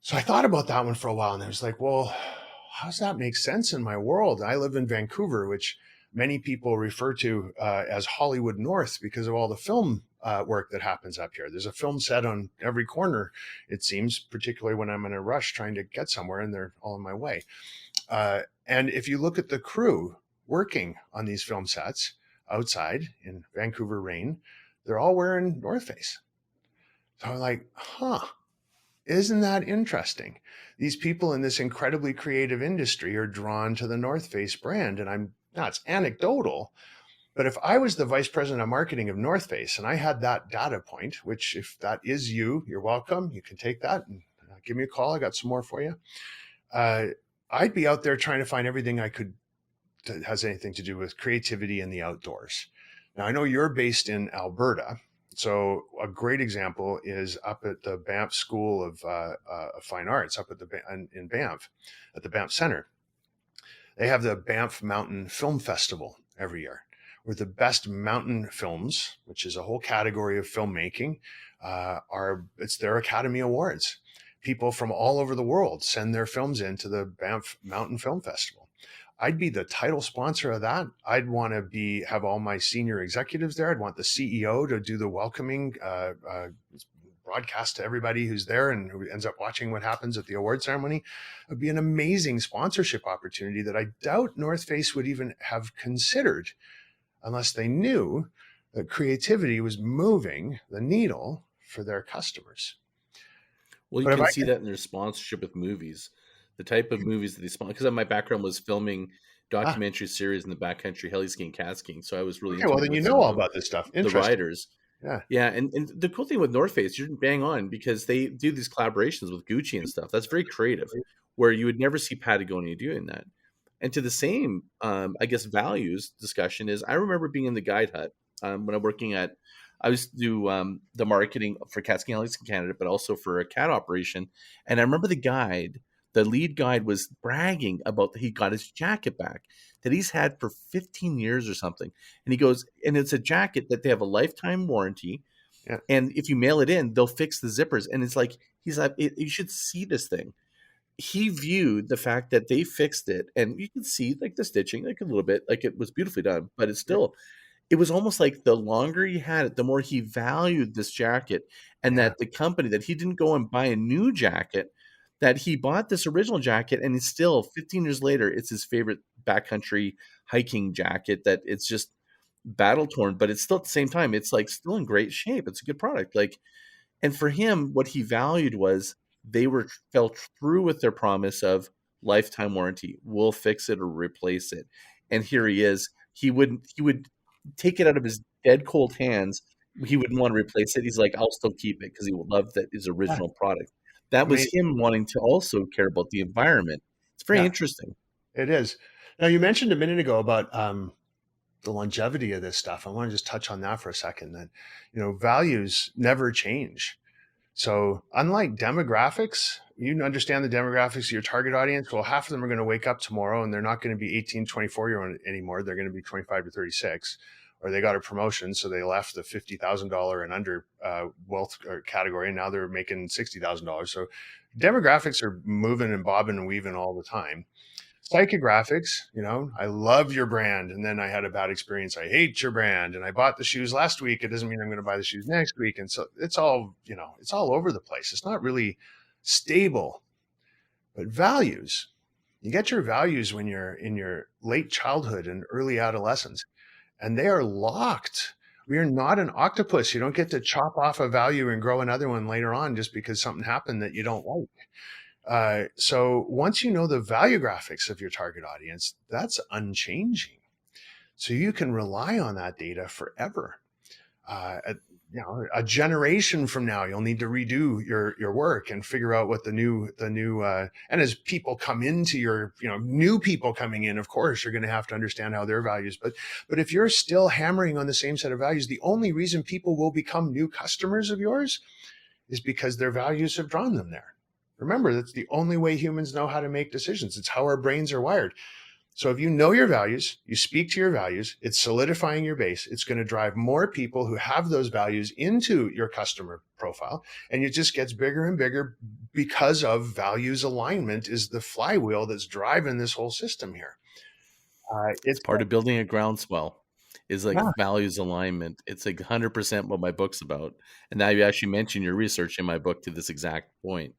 So I thought about that one for a while, and I was like, well, how does that make sense in my world? I live in Vancouver, which many people refer to as Hollywood North because of all the film work that happens up here. There's a film set on every corner, it seems, particularly when I'm in a rush trying to get somewhere and they're all in my way. And if you look at the crew working on these film sets outside in Vancouver rain, they're all wearing North Face. So I'm like, isn't that interesting? These people in this incredibly creative industry are drawn to the North Face brand. And it's anecdotal, but if I was the vice president of marketing of North Face and I had that data point, which if that is you, you're welcome. You can take that and give me a call. I got some more for you. I'd be out there trying to find everything I could that has anything to do with creativity in the outdoors. Now, I know you're based in Alberta. So a great example is up at the Banff School of Fine Arts up at in Banff, at the Banff Center. They have the Banff Mountain Film Festival every year, where the best mountain films, which is a whole category of filmmaking, it's their Academy Awards. People from all over the world send their films into the Banff Mountain Film Festival. I'd be the title sponsor of that. I'd want to have all my senior executives there. I'd want the CEO to do the welcoming broadcast to everybody who's there and who ends up watching what happens at the award ceremony. It would be an amazing sponsorship opportunity that I doubt North Face would even have considered unless they knew that creativity was moving the needle for their customers.
Well, you can see that in their sponsorship with movies, the type of movies that they sponsor. Because my background was filming documentary series in the backcountry heli skiing, cat skiing. So I was really
well, then you know all about this stuff.
The riders.
Yeah.
Yeah, and the cool thing with North Face, you're bang on because they do these collaborations with Gucci and stuff. That's very creative, where you would never see Patagonia doing that. And to the same, I guess, values discussion is I remember being in the guide hut when I'm working at, I used to do the marketing for Cat Skin Alex in Canada, but also for a cat operation. And I remember the lead guide was bragging about that he got his jacket back that he's had for 15 years or something. And he goes, and it's a jacket that they have a lifetime warranty.
Yeah.
And if you mail it in, they'll fix the zippers. And it's like, he's like, you should see this thing. He viewed the fact that they fixed it, and you can see like the stitching, like a little bit, like it was beautifully done, but it's
Yeah.
still, it was almost like the longer he had it, the more he valued this jacket, and
Yeah.
that the company that he didn't go and buy a new jacket, that he bought this original jacket, and it's still 15 years later, it's his favorite backcountry hiking jacket. That it's just battle torn, but it's still at the same time, it's like still in great shape. It's a good product. Like, and for him, what he valued was they were fell true with their promise of lifetime warranty. We'll fix it or replace it. And here he is. He would take it out of his dead cold hands. He wouldn't want to replace it. He's like, I'll still keep it because he would love that his
Yeah.
original product. That was
Amazing.
him wanting to also care about the environment. It's very
Yeah,
interesting.
it is. Now, you mentioned a minute ago about the longevity of this stuff. I want to just touch on that for a second. That, values never change. So unlike demographics, you understand the demographics of your target audience. Well, half of them are going to wake up tomorrow and they're not going to be 18, 24-year-old anymore. They're going to be 25 to 36, or they got a promotion. So they left the $50,000 and under wealth category, and now they're making $60,000. So demographics are moving and bobbing and weaving all the time. Psychographics, I love your brand, and then I had a bad experience. I hate your brand, and I bought the shoes last week. It doesn't mean I'm going to buy the shoes next week. And so it's all, it's all over the place. It's not really stable. But values, you get your values when you're in your late childhood and early adolescence, and they are locked. We are not an octopus. You don't get to chop off a value and grow another one later on just because something happened that you don't like. So once you know the value graphics of your target audience, that's unchanging. So you can rely on that data forever. A generation from now, you'll need to redo your work and figure out what the new and as people come into your, new people coming in, of course, you're going to have to understand how their values. But if you're still hammering on the same set of values, the only reason people will become new customers of yours is because their values have drawn them there. Remember, that's the only way humans know how to make decisions. It's how our brains are wired. So if you know your values, you speak to your values, it's solidifying your base. It's going to drive more people who have those values into your customer profile. And it just gets bigger and bigger because of values alignment is the flywheel that's driving this whole system here.
It's part of building a groundswell is like
Yeah.
values alignment. It's like 100% what my book's about. And now you actually mentioned your research in my book to this exact point.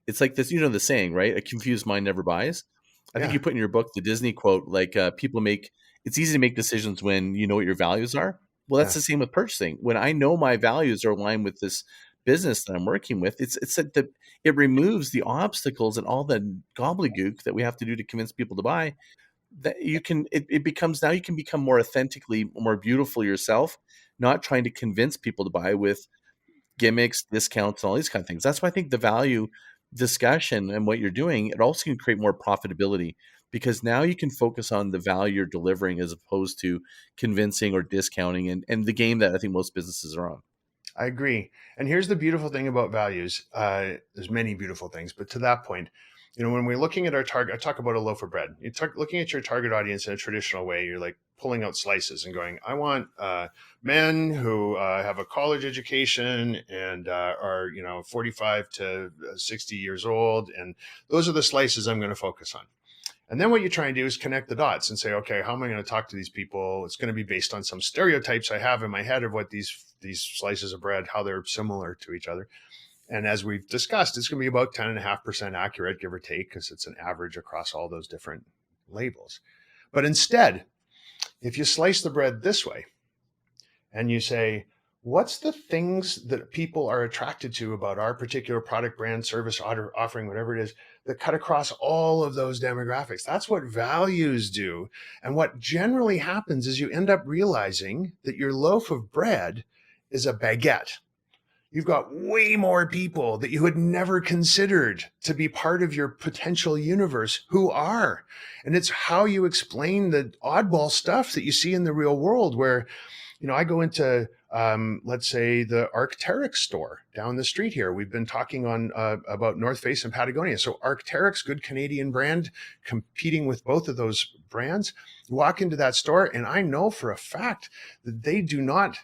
It's like this, the saying, right? A confused mind never buys. I think
Yeah.
you put in your book the Disney quote, like it's easy to make decisions when you know what your values are. Well, that's
Yeah.
the same with purchasing. When I know my values are aligned with this business that I'm working with, it's that it removes the obstacles and all the gobbledygook that we have to do to convince people to buy. That it becomes, now you can become more authentically, more beautiful yourself, not trying to convince people to buy with gimmicks, discounts, and all these kind of things. That's why I think the value discussion and what you're doing, it also can create more profitability because now you can focus on the value you're delivering as opposed to convincing or discounting and the game that I think most businesses are on.
I agree. And here's the beautiful thing about values. There's many beautiful things, but to that point, when we're looking at our target, I talk about a loaf of bread. Looking at your target audience in a traditional way. You're like pulling out slices and going, I want men who have a college education and are 45 to 60 years old, and those are the slices I'm going to focus on. And then what you try and do is connect the dots and say, okay, how am I going to talk to these people? It's going to be based on some stereotypes I have in my head of what these slices of bread, how they're similar to each other. And as we've discussed, it's going to be about 10.5% accurate, give or take, because it's an average across all those different labels. But instead, if you slice the bread this way and you say, what's the things that people are attracted to about our particular product, brand, service, offering, whatever it is, that cut across all of those demographics? That's what values do. And what generally happens is you end up realizing that your loaf of bread is a baguette. You've got way more people that you had never considered to be part of your potential universe who are. And it's how you explain the oddball stuff that you see in the real world where, I go into, let's say, the Arc'teryx store down the street here. We've been talking on about North Face and Patagonia. So Arc'teryx, good Canadian brand, competing with both of those brands. You walk into that store, and I know for a fact that they do not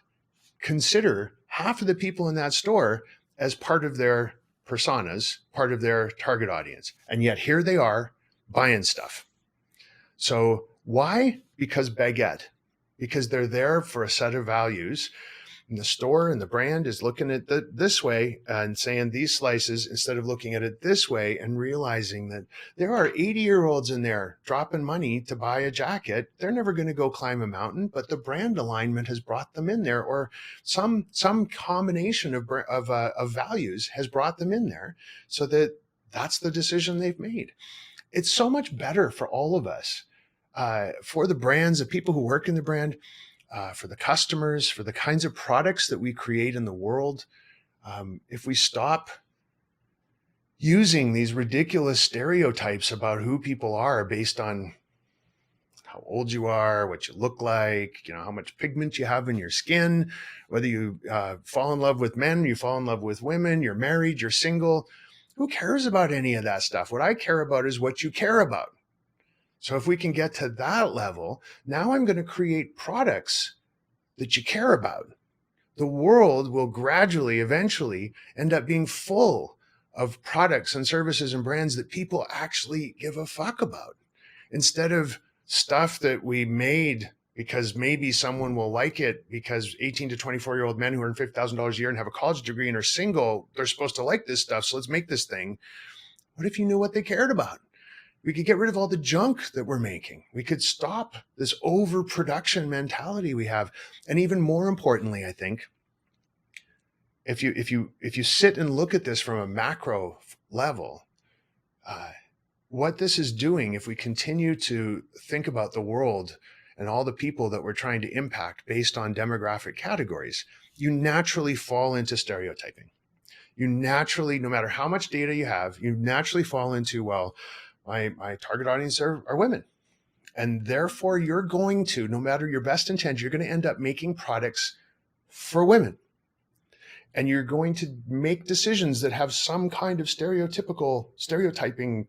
consider half of the people in that store as part of their personas, part of their target audience. And yet here they are buying stuff. So why? Because baguette. Because they're there for a set of values. And the store and the brand is looking at this way and saying these slices instead of looking at it this way and realizing that there are 80-year-olds in there dropping money to buy a jacket. They're never going to go climb a mountain, but the brand alignment has brought them in there, or some combination of values has brought them in there, so that's the decision they've made. It's so much better for all of us. For the brands, the people who work in the brand, for the customers, for the kinds of products that we create in the world. If we stop using these ridiculous stereotypes about who people are based on how old you are, what you look like, how much pigment you have in your skin, whether you fall in love with men, you fall in love with women, you're married, you're single, who cares about any of that stuff? What I care about is what you care about. So if we can get to that level, now I'm going to create products that you care about. The world will gradually, eventually end up being full of products and services and brands that people actually give a fuck about, instead of stuff that we made because maybe someone will like it because 18 to 24-year-old men who earn $50,000 a year and have a college degree and are single, they're supposed to like this stuff. So let's make this thing. What if you knew what they cared about? We could get rid of all the junk that we're making. We could stop this overproduction mentality we have. And even more importantly, I think, if you sit and look at this from a macro level, what this is doing, if we continue to think about the world and all the people that we're trying to impact based on demographic categories, you naturally fall into stereotyping. You naturally, no matter how much data you have, you naturally fall into, well, my target audience are women. And therefore you're going to, no matter your best intent, you're going to end up making products for women. And you're going to make decisions that have some kind of stereotyping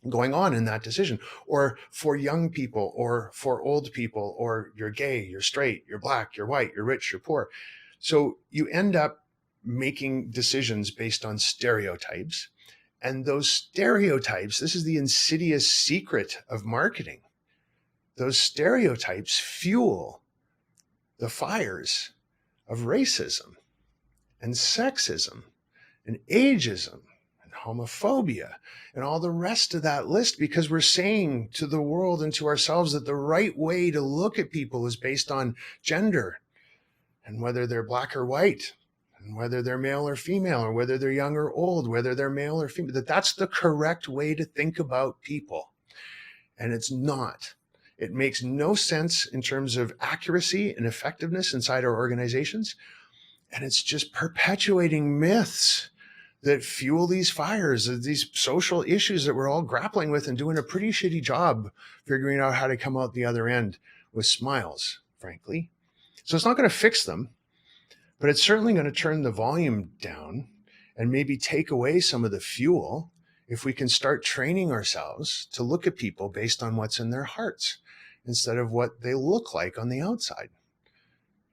going on in that decision, or for young people, or for old people, or you're gay, you're straight, you're black, you're white, you're rich, you're poor. So you end up making decisions based on stereotypes. And those stereotypes, this is the insidious secret of marketing. Those stereotypes fuel the fires of racism and sexism and ageism and homophobia and all the rest of that list, because we're saying to the world and to ourselves that the right way to look at people is based on gender and whether they're black or white, and whether they're male or female, or whether they're young or old, whether they're male or female, that's the correct way to think about people. And it's not. It makes no sense in terms of accuracy and effectiveness inside our organizations. And it's just perpetuating myths that fuel these fires, these social issues that we're all grappling with and doing a pretty shitty job figuring out how to come out the other end with smiles, frankly. So it's not going to fix them, but it's certainly going to turn the volume down and maybe take away some of the fuel if we can start training ourselves to look at people based on what's in their hearts instead of what they look like on the outside.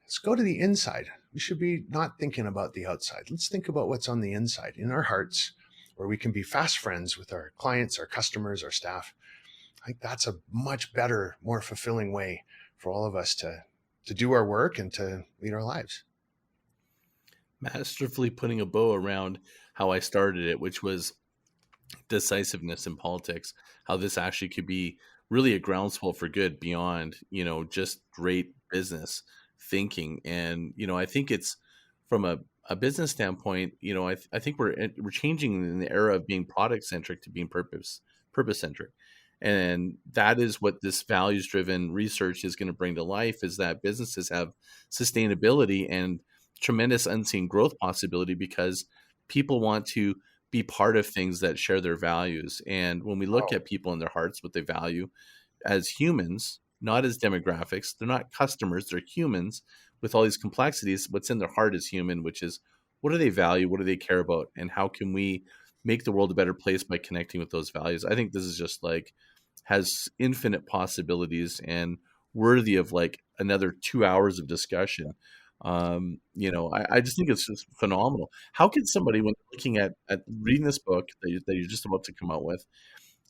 Let's go to the inside. We should be not thinking about the outside. Let's think about what's on the inside, in our hearts, where we can be fast friends with our clients, our customers, our staff. I think that's a much better, more fulfilling way for all of us to do our work and to lead our lives.
Masterfully putting a bow around how I started it, which was decisiveness in politics, how this actually could be really a groundswell for good beyond, just great business thinking. And, I think it's from a business standpoint, I think we're changing in the era of being product centric to being purpose centric. And that is what this values driven research is going to bring to life, is that businesses have sustainability and tremendous unseen growth possibility because people want to be part of things that share their values. And when we look
Oh,
at people in their hearts, what they value as humans, not as demographics, they're not customers, they're humans with all these complexities. What's in their heart is human, which is what do they value? What do they care about? And how can we make the world a better place by connecting with those values? I think this is just like has infinite possibilities and worthy of like another 2 hours of discussion. I just think it's just phenomenal. How can somebody, when looking at reading this book that you're just about to come out with,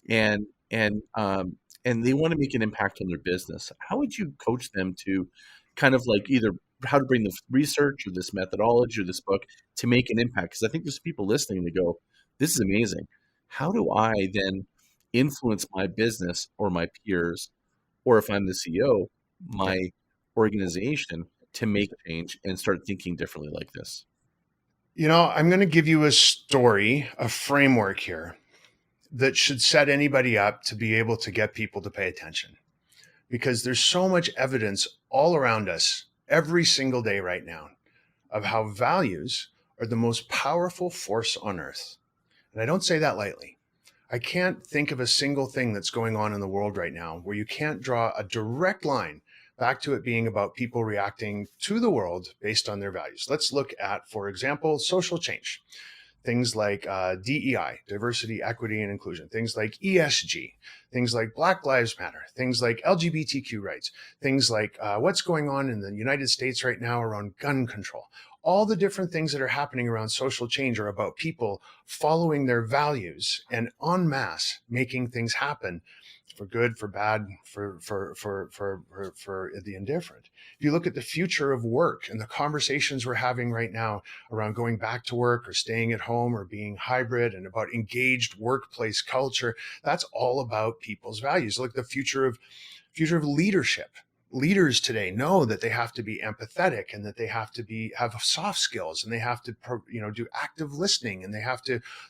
and and um, and they want to make an impact on their business, how would you coach them to kind of like either how to bring this research or this methodology or this book to make an impact? Because I think there's people listening that go, "This is amazing. How do I then influence my business or my peers, or if I'm the CEO,
yeah.
my organization to make change and start thinking differently like this?"
I'm going to give you a story, a framework here that should set anybody up to be able to get people to pay attention, because there's so much evidence all around us every single day right now of how values are the most powerful force on earth. And I don't say that lightly. I can't think of a single thing that's going on in the world right now where you can't draw a direct line back to it being about people reacting to the world based on their values. Let's look at, for example, social change. Things like DEI, diversity, equity, and inclusion, things like ESG, things like Black Lives Matter, things like LGBTQ rights, things like what's going on in the United States right now around gun control. All the different things that are happening around social change are about people following their values and en masse making things happen for good, for bad, for the indifferent. If you look at the future of work and the conversations we're having right now around going back to work or staying at home or being hybrid and about engaged workplace culture, that's all about people's values. Look, the future of leadership. Leaders today know that they have to be empathetic and that they have to have soft skills and they have to do active listening, and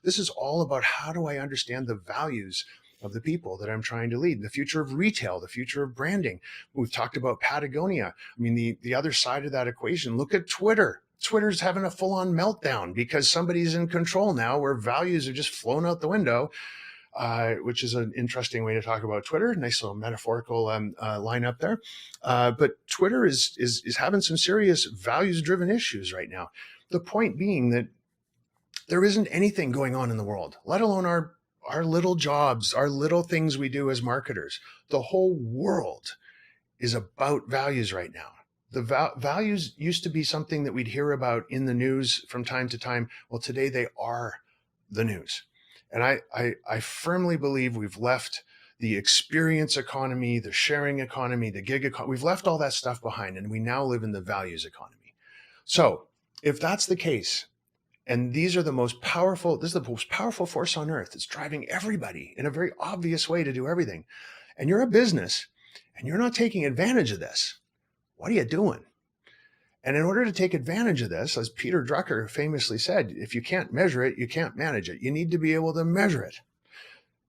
this is all about how do I understand the values of the people that I'm trying to lead. The future of retail, the future of branding. We've talked about Patagonia. I mean, the other side of that equation, look at Twitter. Twitter's having a full-on meltdown because somebody's in control now, where values are just flown out the window, which is an interesting way to talk about Twitter. Nice little metaphorical line up there. But Twitter is having some serious values-driven issues right now. The point being that there isn't anything going on in the world, let alone our little jobs, our little things we do as marketers. The whole world is about values right now. The values used to be something that we'd hear about in the news from time to time. Well, today they are the news. And I firmly believe we've left the experience economy, the sharing economy, the gig economy. We've left all that stuff behind, and we now live in the values economy. So if that's the case, and this is the most powerful force on earth. It's driving everybody in a very obvious way to do everything. And you're a business and you're not taking advantage of this. What are you doing? And in order to take advantage of this, as Peter Drucker famously said, if you can't measure it, you can't manage it. You need to be able to measure it.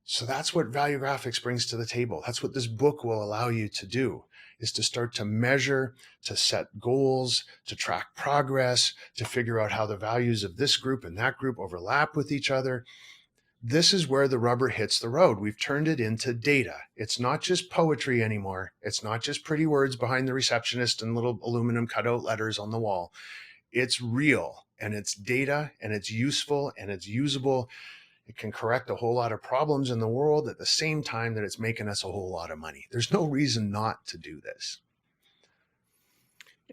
So that's what Value Graphics brings to the table. That's what this book will allow you to do, is to start to measure, to set goals, to track progress, to figure out how the values of this group and that group overlap with each other. This is where the rubber hits the road. We've turned it into data. It's not just poetry anymore. It's not just pretty words behind the receptionist and little aluminum cutout letters on the wall. It's real, and it's data, and it's useful, and it's usable. It can correct a whole lot of problems in the world at the same time that it's making us a whole lot of money. There's no reason not to do this.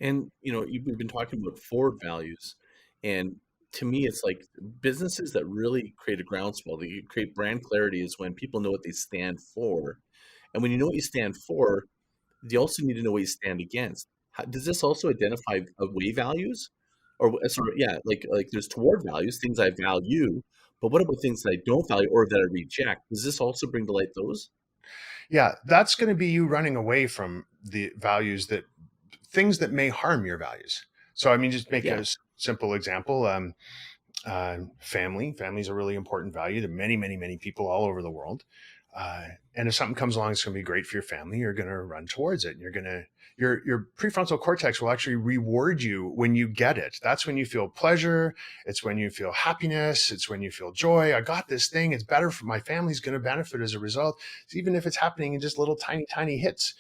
And we've been talking about forward values, and to me, it's like businesses that really create a groundswell, that create brand clarity, is when people know what they stand for. And when you know what you stand for, you also need to know what you stand against. Does this also identify away values, or sorry, yeah, like there's toward values, things I value, but what about things that I don't value or that I reject? Does this also bring to light those?
Yeah, that's going to be you running away from the values, that things that may harm your values. So, I mean, just make
Yeah.
a simple example. Family is a really important value to many, many, many people all over the world. And if something comes along, it's going to be great for your family. You're going to run towards it. And your prefrontal cortex will actually reward you when you get it. That's when you feel pleasure. It's when you feel happiness. It's when you feel joy. I got this thing. It's better for my family's going to benefit as a result. Even if it's happening in just little tiny hits,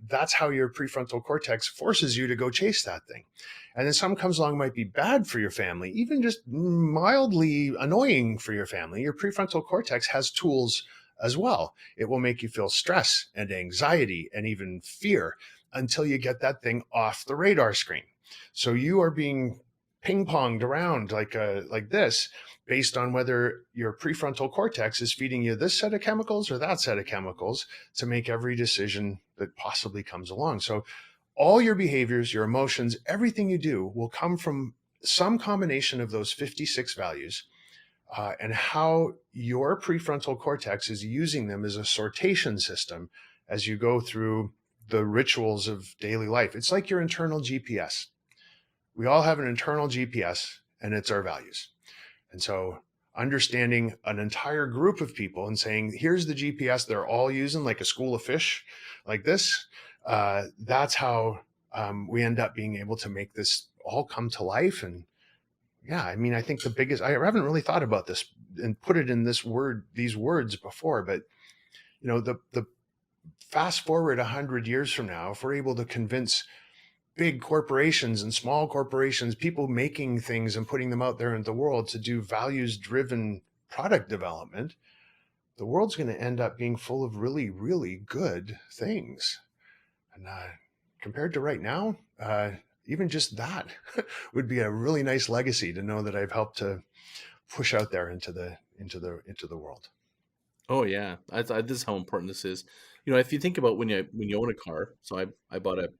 that's how your prefrontal cortex forces you to go chase that thing. And then something comes along might be bad for your family, even just mildly annoying for your family. Your prefrontal cortex has tools as well. It will make you feel stress and anxiety and even fear until you get that thing off the radar screen. So you are being ping-ponged around like this based on whether your prefrontal cortex is feeding you this set of chemicals or that set of chemicals to make every decision that possibly comes along. So all your behaviors, your emotions, everything you do will come from some combination of those 56 values, and how your prefrontal cortex is using them as a sortation system as you go through the rituals of daily life. It's like your internal GPS. We all have an internal GPS, and it's our values. And so understanding an entire group of people and saying, here's the GPS they're all using, like a school of fish like this, that's how we end up being able to make this all come to life. And yeah, I mean, I think the biggest, I haven't really thought about this and put it in these words before, but the fast forward 100 years from now, if we're able to convince big corporations and small corporations, people making things and putting them out there in the world to do values driven product development, the world's going to end up being full of really, really good things. And compared to right now, even just that would be a really nice legacy to know that I've helped to push out there into the world.
Oh yeah, this is how important this is. If you think about when you own a car, so I bought a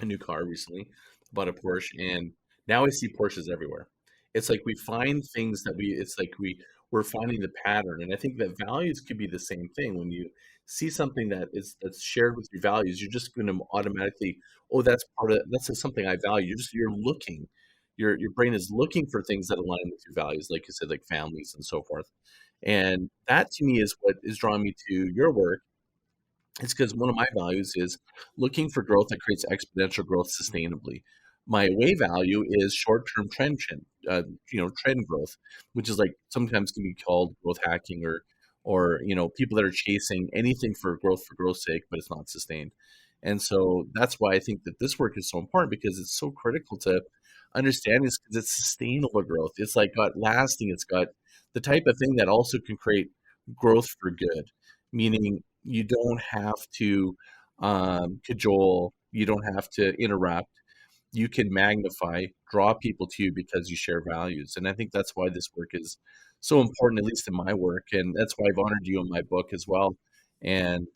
new car recently, bought a Porsche, and now I see Porsches everywhere. It's like we find things that it's like we're finding the pattern, and I think that values could be the same thing. When you see something that's shared with your values, you're just going to automatically, oh, that's something I value. You're looking, your brain is looking for things that align with your values, like you said, like families and so forth. And that to me is what is drawing me to your work. It's because one of my values is looking for growth that creates exponential growth sustainably. My way value is short-term trend growth, which is like sometimes can be called growth hacking, or people that are chasing anything for growth's sake, but it's not sustained. And so that's why I think that this work is so important, because it's so critical to understand this, because it's sustainable growth. It's like got lasting. It's got the type of thing that also can create growth for good, meaning you don't have to cajole, you don't have to interrupt. You can magnify, draw people to you because you share values. And I think that's why this work is so important, at least in my work. And that's why I've honored you in my book as well. And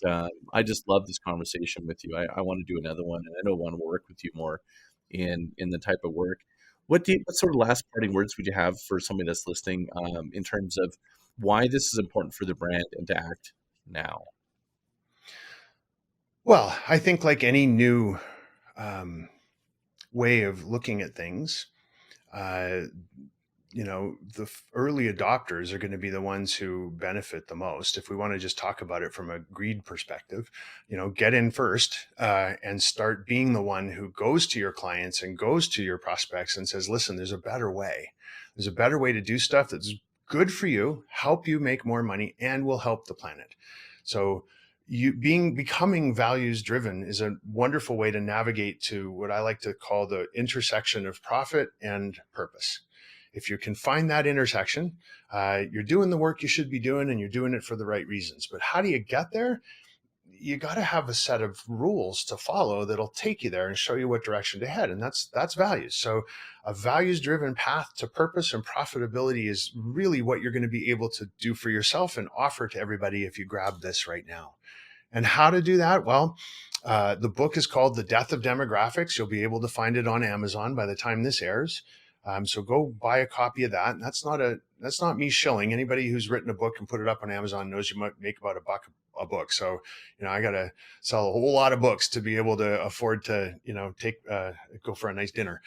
I just love this conversation with you. I want to do another one, and I know I want to work with you more in the type of work. What sort of last parting words would you have for somebody that's listening, in terms of why this is important for the brand and to act now?
Well, I think like any new way of looking at things, uh, the early adopters are going to be the ones who benefit the most. If we want to just talk about it from a greed perspective, get in first, and start being the one who goes to your clients and goes to your prospects and says, listen, there's a better way. There's a better way to do stuff that's good for you, help you make more money, and will help the planet. So becoming values driven is a wonderful way to navigate to what I like to call the intersection of profit and purpose. If you can find that intersection, you're doing the work you should be doing, and you're doing it for the right reasons. But how do you get there? You got to have a set of rules to follow that'll take you there and show you what direction to head. And that's values. So a values driven path to purpose and profitability is really what you're going to be able to do for yourself and offer to everybody if you grab this right now. And how to do that? Well, the book is called The Death of Demographics. You'll be able to find it on Amazon by the time this airs. So go buy a copy of that. And that's not me shilling. Anybody who's written a book and put it up on Amazon knows you might make about $1 a book. So, I got to sell a whole lot of books to be able to afford to, go for a nice dinner.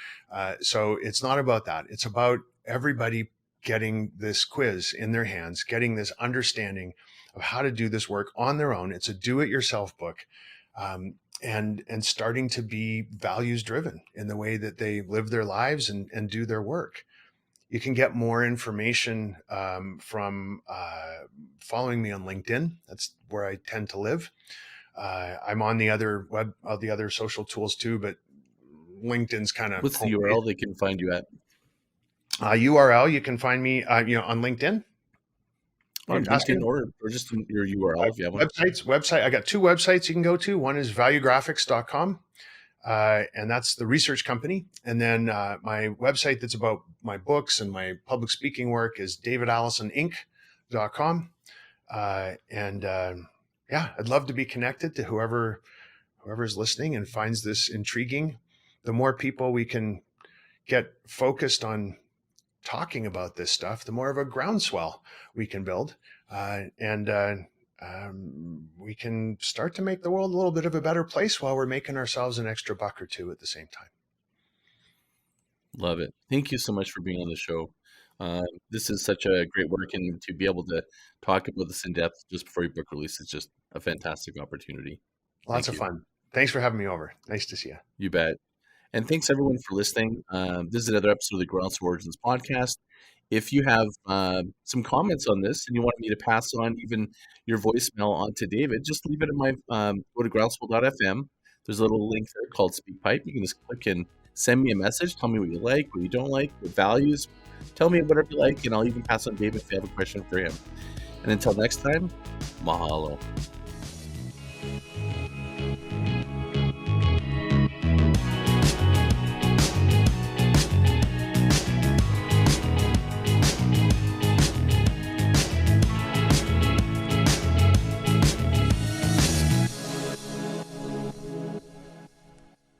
So it's not about that. It's about everybody getting this quiz in their hands, getting this understanding of how to do this work on their own. It's a do-it-yourself book, and starting to be values driven in the way that they live their lives and do their work. You can get more information from following me on LinkedIn. That's where I tend to live. I'm on the other social tools too, but LinkedIn's kind of
What's the URL they can find you at?
URL. You can find me, on LinkedIn.
On LinkedIn or just your URL if you have one.
Website. I got two websites you can go to. One is valuegraphics.com. And that's the research company. And then my website that's about my books and my public speaking work is davidallisoninc.com. Yeah, I'd love to be connected to whoever's listening and finds this intriguing. The more people we can get focused on talking about this stuff, the more of a groundswell we can build. We can start to make the world a little bit of a better place while we're making ourselves an extra buck or two at the same time.
Love it. Thank you so much for being on the show. This is such a great work, and to be able to talk about this in depth just before your book release is just a fantastic opportunity.
Lots of fun. Thanks for having me over. Nice to see you.
You bet. And thanks everyone for listening. This is another episode of the Groundswell Origins podcast. If you have some comments on this and you want me to pass on even your voicemail on to David, just leave it in my, go to groundswell.fm. There's a little link there called SpeakPipe. You can just click and send me a message. Tell me what you like, what you don't like, what values. Tell me whatever you like, and I'll even pass on David if you have a question for him. And until next time, mahalo.